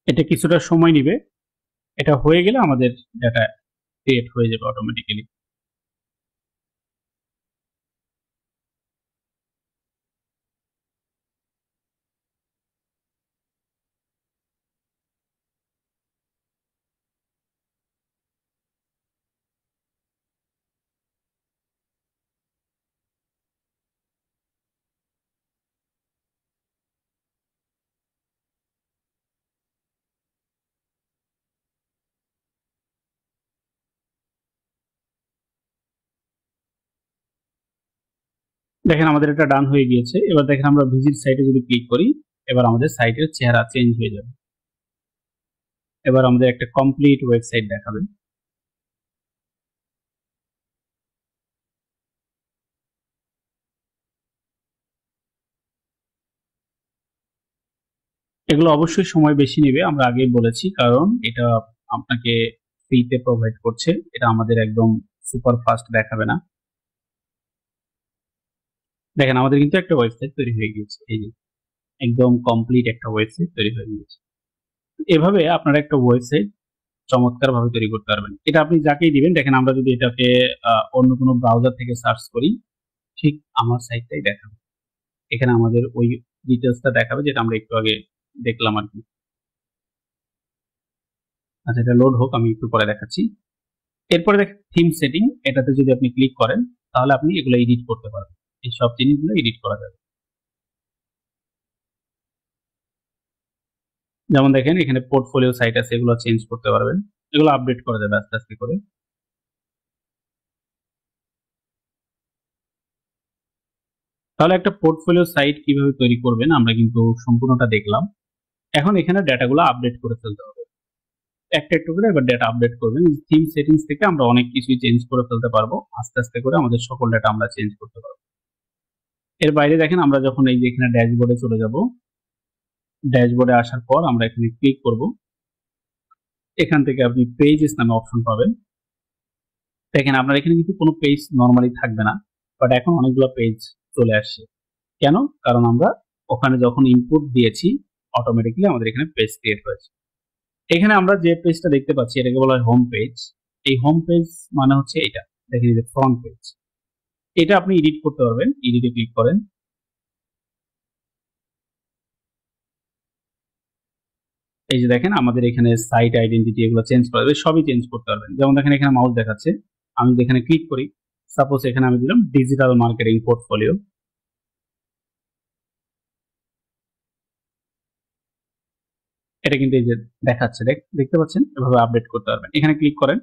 এটা কিছুটা সময় নিবে। এটা হয়ে গেলে আমাদের ডাটা ক্রিয়েট হয়ে যাবে অটোমেটিক্যালি। দেখেন আমাদের এটা ডান হয়ে গিয়েছে। এবার দেখেন আমরা ভিজিট সাইটে যদি ক্লিক করি, এবার আমাদের সাইটের চেহারা চেঞ্জ হয়ে যাবে। এবার আমাদের একটা কমপ্লিট ওয়েবসাইট দেখাবে। এগুলো অবশ্যই সময় বেশি নেবে, আমরা আগেই বলেছি, কারণ এটা আপনাকে ফ্রিতে প্রোভাইড করছে। এটা আমাদের একদম সুপার ফাস্ট দেখাবে না। দেখেন আমাদের কিন্তু একটা ওয়েবসাইট তৈরি হয়ে গিয়েছে, এই যে একদম কমপ্লিট একটা ওয়েবসাইট তৈরি হয়ে গিয়েছে। এভাবে আপনারা একটা ওয়েবসাইট চমৎকার ভাবে তৈরি করতে পারবেন। এটা আপনি যাকেই দিবেন, দেখেন আমরা যদি এটাকে অন্য কোনো ব্রাউজার থেকে সার্চ করি, ঠিক আমার সাইটটাই দেখাবে। এখানে আমাদের ওই ডিটেলসটা দেখাবে যেটা আমরা একটু আগে দেখলাম আর কি। আচ্ছা, এটা লোড হোক, আমি একটু পরে দেখাচ্ছি। এরপরে দেখেন থিম সেটিং, এটাতে যদি আপনি ক্লিক করেন তাহলে আপনি এগুলো এডিট করতে পারবেন। এই সব জিনিসগুলো এডিট করা যাবে। যেমন দেখেন এখানে পোর্টফোলিও সাইট আছে, এগুলো চেঞ্জ করতে পারবেন, এগুলো আপডেট করা যাবে আস্তে আস্তে করে। তাহলে একটা পোর্টফোলিও সাইট কিভাবে তৈরি করবেন আমরা কিন্তু সম্পূর্ণটা দেখলাম। এখন এখানে ডেটাগুলো আপডেট করে ফেলতে হবে একটা একটু করে। এবার ডেটা আপডেট করবেন। থিম সেটিংস থেকে আমরা অনেক কিছুই চেঞ্জ করে ফেলতে পারবো। আস্তে আস্তে করে আমাদের সকল ডেটা আমরা চেঞ্জ করতে পারবো। এর বাইরে দেখেন আমরা যখন এই যে এখানে ড্যাশবোর্ডে চলে যাব, ড্যাশবোর্ডে আসার পর আমরা এখানে ক্লিক করব। এখান থেকে আপনি পেজেস নামে অপশন পাবেন। দেখেন আপনার এখানে কিন্তু কোনো পেজ নর্মালি থাকবে না, বাট এখন অনেকগুলো পেজ চলে আসছে। কেন? কারণ আমরা ওখানে যখন ইনপুট দিয়েছি অটোমেটিক্যালি আমাদের এখানে পেজ ক্রিয়েট হয়েছে। এখানে আমরা যে পেজটা দেখতে পাচ্ছি এটাকে বলা হয় হোম পেজ। এই হোম পেজ মানে হচ্ছে এটা, দেখেন এই যে ফ্রন্ট পেজ। এটা আপনি এডিট করতে পারবেন, এডিটে ক্লিক করেন। এই যে দেখেন আমাদের এখানে সাইট আইডেন্টিটি এগুলো চেঞ্জ করা যাবে, সবই চেঞ্জ করতে পারবেন। যেমন দেখেন এখানে মাউস দেখাচ্ছে, আমি যদি এখানে ক্লিক করি, সাপোজ এখানে আমি দিলাম ডিজিটাল মার্কেটিং পোর্টফোলিও। এটা কিন্তু এই যে দেখাচ্ছে, দেখতে পাচ্ছেন, এভাবে আপডেট করতে পারবেন। এখানে ক্লিক করেন,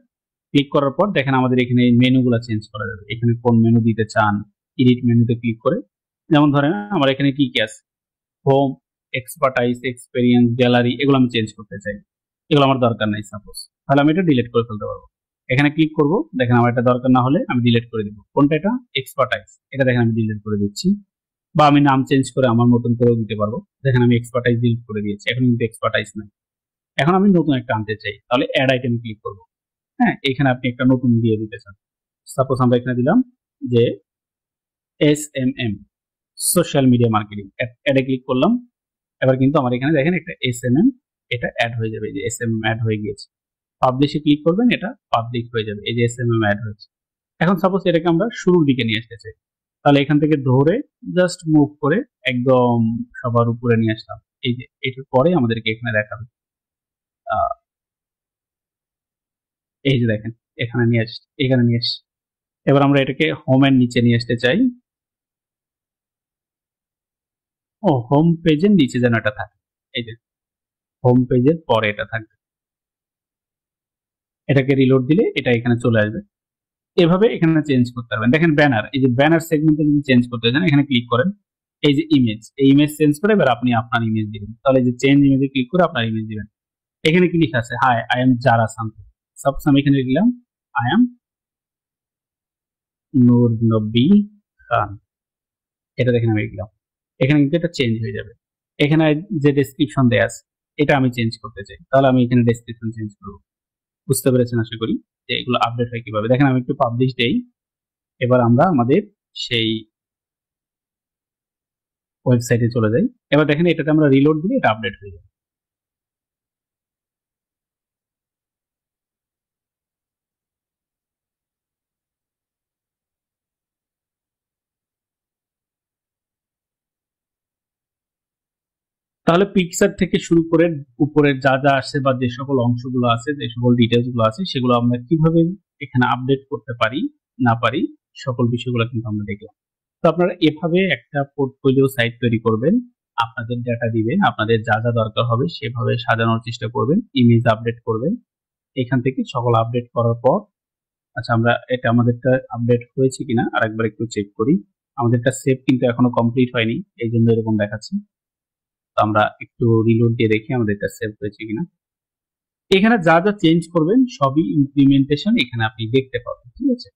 ক্লিক করার পর দেখেন আমাদের এখানে এই মেনুগুলো চেঞ্জ করা যাবে। এখানে কোন মেনু দিতে চান, এডিট মেনুতে ক্লিক করে, যেমন ধরেন আমার এখানে কি কি আছে, হোম, এক্সপার্টাইজ, এক্সপেরিয়েন্স, গ্যালারি, এগুলো আমি চেঞ্জ করতে চাই। এগুলো আমার দরকার নাই সাপোজ, তাহলে আমি এটা ডিলিট করে ফেলতে পারবো। এখানে ক্লিক করব, দেখেন আমার এটা দরকার না হলে আমি ডিলিট করে দিব। কোনটা? এটা এক্সপার্টাইজ, এটা দেখেন আমি ডিলিট করে দিচ্ছি। বা আমি নাম চেঞ্জ করে আমার মতন করেও দিতে পারবো। দেখেন আমি এক্সপার্টাইজ ডিলিট করে দিয়েছি, এখন কিন্তু এক্সপার্টাইজ নাই। এখন আমি নতুন একটা আনতে চাই, তাহলে অ্যাড আইটেম ক্লিক করব। হ্যাঁ, এখানে আপনি একটা নতুন দিয়ে দিতে চান, সাপোজ আমরা এখানে দিলাম যে SMM, সোশ্যাল মিডিয়া মার্কেটিং। অ্যাডে ক্লিক করলাম। এবার কিন্তু আমার এখানে দেখেন একটা SMM, এটা অ্যাড হয়ে যাবে, এই যে SMM অ্যাড হয়ে গিয়েছে। পাবলিশে ক্লিক করবেন, এটা পাবলিক হয়ে যাবে, এই যে SMM অ্যাড হয়েছে। এখন সাপোজ এটাকে আমরা শুরুর দিকে নিয়ে আসতে চাই, তাহলে এখান থেকে ধরে জাস্ট মুভ করে একদম সবার উপরে নিয়ে আসলাম। এই যে এটার পরে আমাদেরকে এখানে দেখাবে, এই যে দেখেন এখানে নিয়ে আসছি, এখানে নিয়ে আসছি। এবার আমরা এটাকে হোমের নিচে নিয়ে আসতে চাই। ও, হোম পেজের নিচে যেন এটা থাকে, এই যে হোম পেজের পরে এটা থাকবে। এটাকে রিলোড দিলে এটা এখানে চলে আসবে। এভাবে এখানে চেঞ্জ করতে পারবেন। দেখেন ব্যানার, এই যে ব্যানার সেগমেন্টে যদি চেঞ্জ করতে চান এখানে ক্লিক করেন। এই যে ইমেজ, এই ইমেজ চেঞ্জ করে এবার আপনি আপনার ইমেজ দিবেন, তাহলে এই যে চেঞ্জ ইমেজে ক্লিক করে আপনার ইমেজ দিবেন। এখানে কি লেখা আছে? Hi, I am Zara something. Suppose আমি এখানে লিখলাম আই এম নূর নবী খান। এটা দেখেন আমি লিখলাম, এখানে কিন্তু এটা চেঞ্জ হয়ে যাবে। এখানে যে ডেসক্রিপশন দেয়া আছে এটা আমি চেঞ্জ করতে চাই, তাহলে আমি এখানে ডেসক্রিপশন চেঞ্জ করব। বুঝতে পেরেছেন আশা করি যে এগুলো আপডেট হয় কিভাবে। দেখেন আমি একটু পাবলিশ দেই। এবার আমরা আমাদের সেই ওয়েবসাইটে চলে যাই। এবার দেখেন এটাতে আমরা রিলোড দিলে এটা আপডেট হয়ে যাবে। তাহলে পিকচার থেকে শুরু করে উপরের যা যা আসে বা যে সকল অংশগুলো আছে, যে সকল ডিটেলস গুলো আছে, সেগুলো আমরা কিভাবে এখানে আপডেট করতে পারি না পারি, সকল বিষয়গুলো কিন্তু আমরা দেখলাম। তো আপনারা এভাবে একটা পোর্টফোলিও সাইট তৈরি করবেন, আপনাদের ডাটা দিবেন, আপনাদের যা যা দরকার হবে সেভাবে সাজানোর চেষ্টা করবেন, ইমেজ আপডেট করবেন। এখান থেকে সকল আপডেট করার পর, আচ্ছা আমরা এটা আমাদেরটা আপডেট হয়েছে কিনা আরেকবার একটু চেক করি। আমাদেরটা সেভ কিন্তু এখনো কমপ্লিট হয়নি, এই জন্য এরকম দেখাচ্ছে। তো আমরা একটু রিলোড দিয়ে দেখি আমাদেরটা সেভ হয়েছে কিনা। এখানে যা যা চেঞ্জ করবেন সবই ইমপ্লিমেন্টেশন এখানে আপনি দেখতে পাবেন, ঠিক আছে।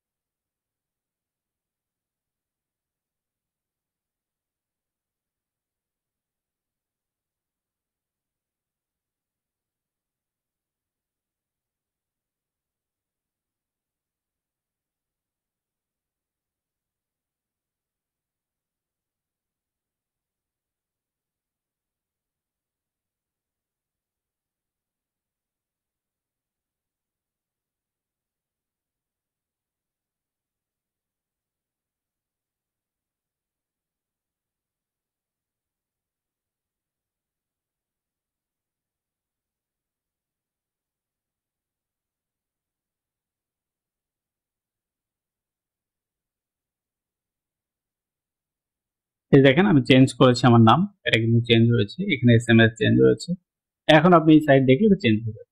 এই দেখেন আমি চেঞ্জ করেছি আমার নাম, এটা কিন্তু চেঞ্জ হয়েছে, এখানে SMS চেঞ্জ হয়েছে। এখন আপনি এই সাইট দেখলে এটা চেঞ্জ হয়ে যাবে।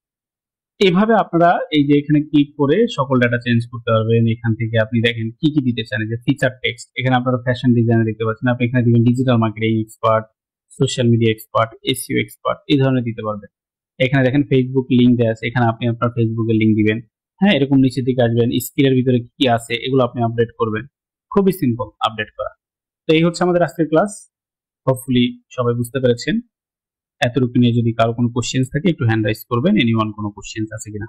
এইভাবে আপনারা এই যে এখানে ক্লিক করে সকল ডাটা চেঞ্জ করতে পারবেন। এখান থেকে আপনি দেখেন কি কি দিতে চান, যে ফিচার টেক্সট, এখানে আপনারা ফ্যাশন ডিজাইনার দেখতে পাচ্ছেন, আপনি এখানে দিবেন digital marketing expert, social media expert, SEO expert, এই ধরনের দিতে পারবেন। এখানে দেখেন ফেসবুক লিংক দেওয়া আছে, এখানে আপনি আপনার ফেসবুকের লিংক দিবেন। হ্যাঁ, এরকম নিচের দিকে আসবেন, স্কিলের ভিতরে কি আছে এগুলো আপনি আপডেট করবেন। খুবই সিম্পল আপডেট করা। তো এই হচ্ছে আমাদের আজকের ক্লাস। হোপফুলি সবাই বুঝতে পেরেছেন। এতটুকু নিয়ে যদি কারো কোনো কোশ্চেন্স থাকে একটু হ্যান্ড রাইজ করবেন, এনিওয়ান কোনো কোশ্চেন্স আছে কিনা।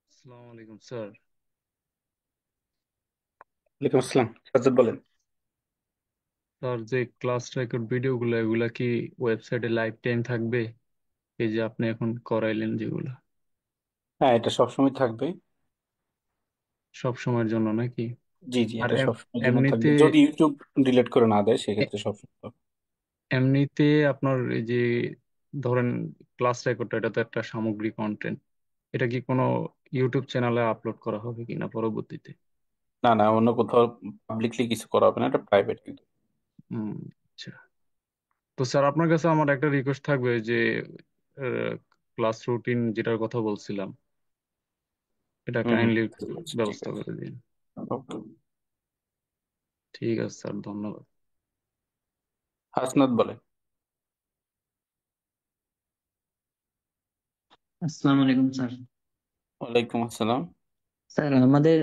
আসসালামু আলাইকুম স্যার। ওয়ালাইকুম আসসালাম, সাজ্জাদ বলেন। স্যার, যে ক্লাস রেকর্ড ভিডিওগুলো এগুলা কি ওয়েবসাইটে লাইভ টাইম থাকবে? এই যে আপনি এখন করাইলেন যেগুলো, হ্যাঁ, এটা সবসময় থাকবে। সব সময়ের জন্য নাকি? জি জি, আর এটা সবসময়ের জন্য এমনিতে থাকবে, যদি ইউটিউব ডিলিট করে না দেয় এ- সেক্ষেত্রে সবসময় থাকবে। এমনিতে আপনার এই যে ধরেন ক্লাস রেকর্ডটা, এটা তো একটা সামগ্রিক কন্টেন্ট, এটা কি কোনো ইউটিউব চ্যানেলে আপলোড করা হবে কিনা পরবর্তীতে? না না, অন্য কোথাও পাবলিকলি কিছু করা হবে না, এটা প্রাইভেট কিন্তু। হুম, আচ্ছা। তো স্যার, আপনার কাছে আমার একটা রিকোয়েস্ট থাকবে যে ক্লাস রুটিন যেটার কথা বলছিলাম, এটা হুম হুম, কাইন্ডলি একটু ঠিক আছে ঠিক ব্যবস্থা আছে। করে দিন। ওকে। ঠিক আছে স্যার, ধন্যবাদ। হাসনাত বলেন। আসসালামু আলাইকুম স্যার। ওয়ালাইকুম আসসালাম। স্যার, আমাদের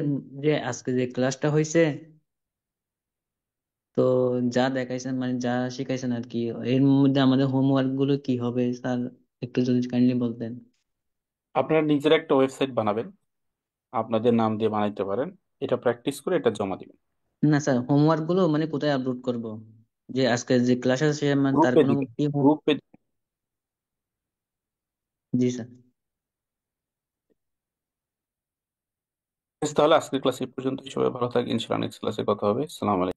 যে আজকে যে ক্লাসটা হয়েছে, তো যা দেখাইছেন মানে যা শিখাইছেন আর কি, এর মধ্যে আমাদের হোমওয়ার্ক গুলো কি হবে স্যার, একটু যদি কাইন্ডলি বলতেন। আপনারা নিজের একটা ওয়েবসাইট বানাবেন, আপনাদের নাম দিয়ে বানাইতে পারেন। এটা প্র্যাকটিস করে এটা জমা দিবেন। না স্যার, হোমওয়ার্ক গুলো মানে কোথায় আপলোড করব? যে আজকে যে ক্লাস আছে মানে তার গ্রুপে কোনো দিবেন, কি গ্রুপে। জি স্যার। তাহলে আজকের ক্লাস এই পর্যন্ত, সবাই ভালো থাকেন, ইনশাআল্লাহ নেক্সট ক্লাসে কথা হবে। আসসালামু আলাইকুম।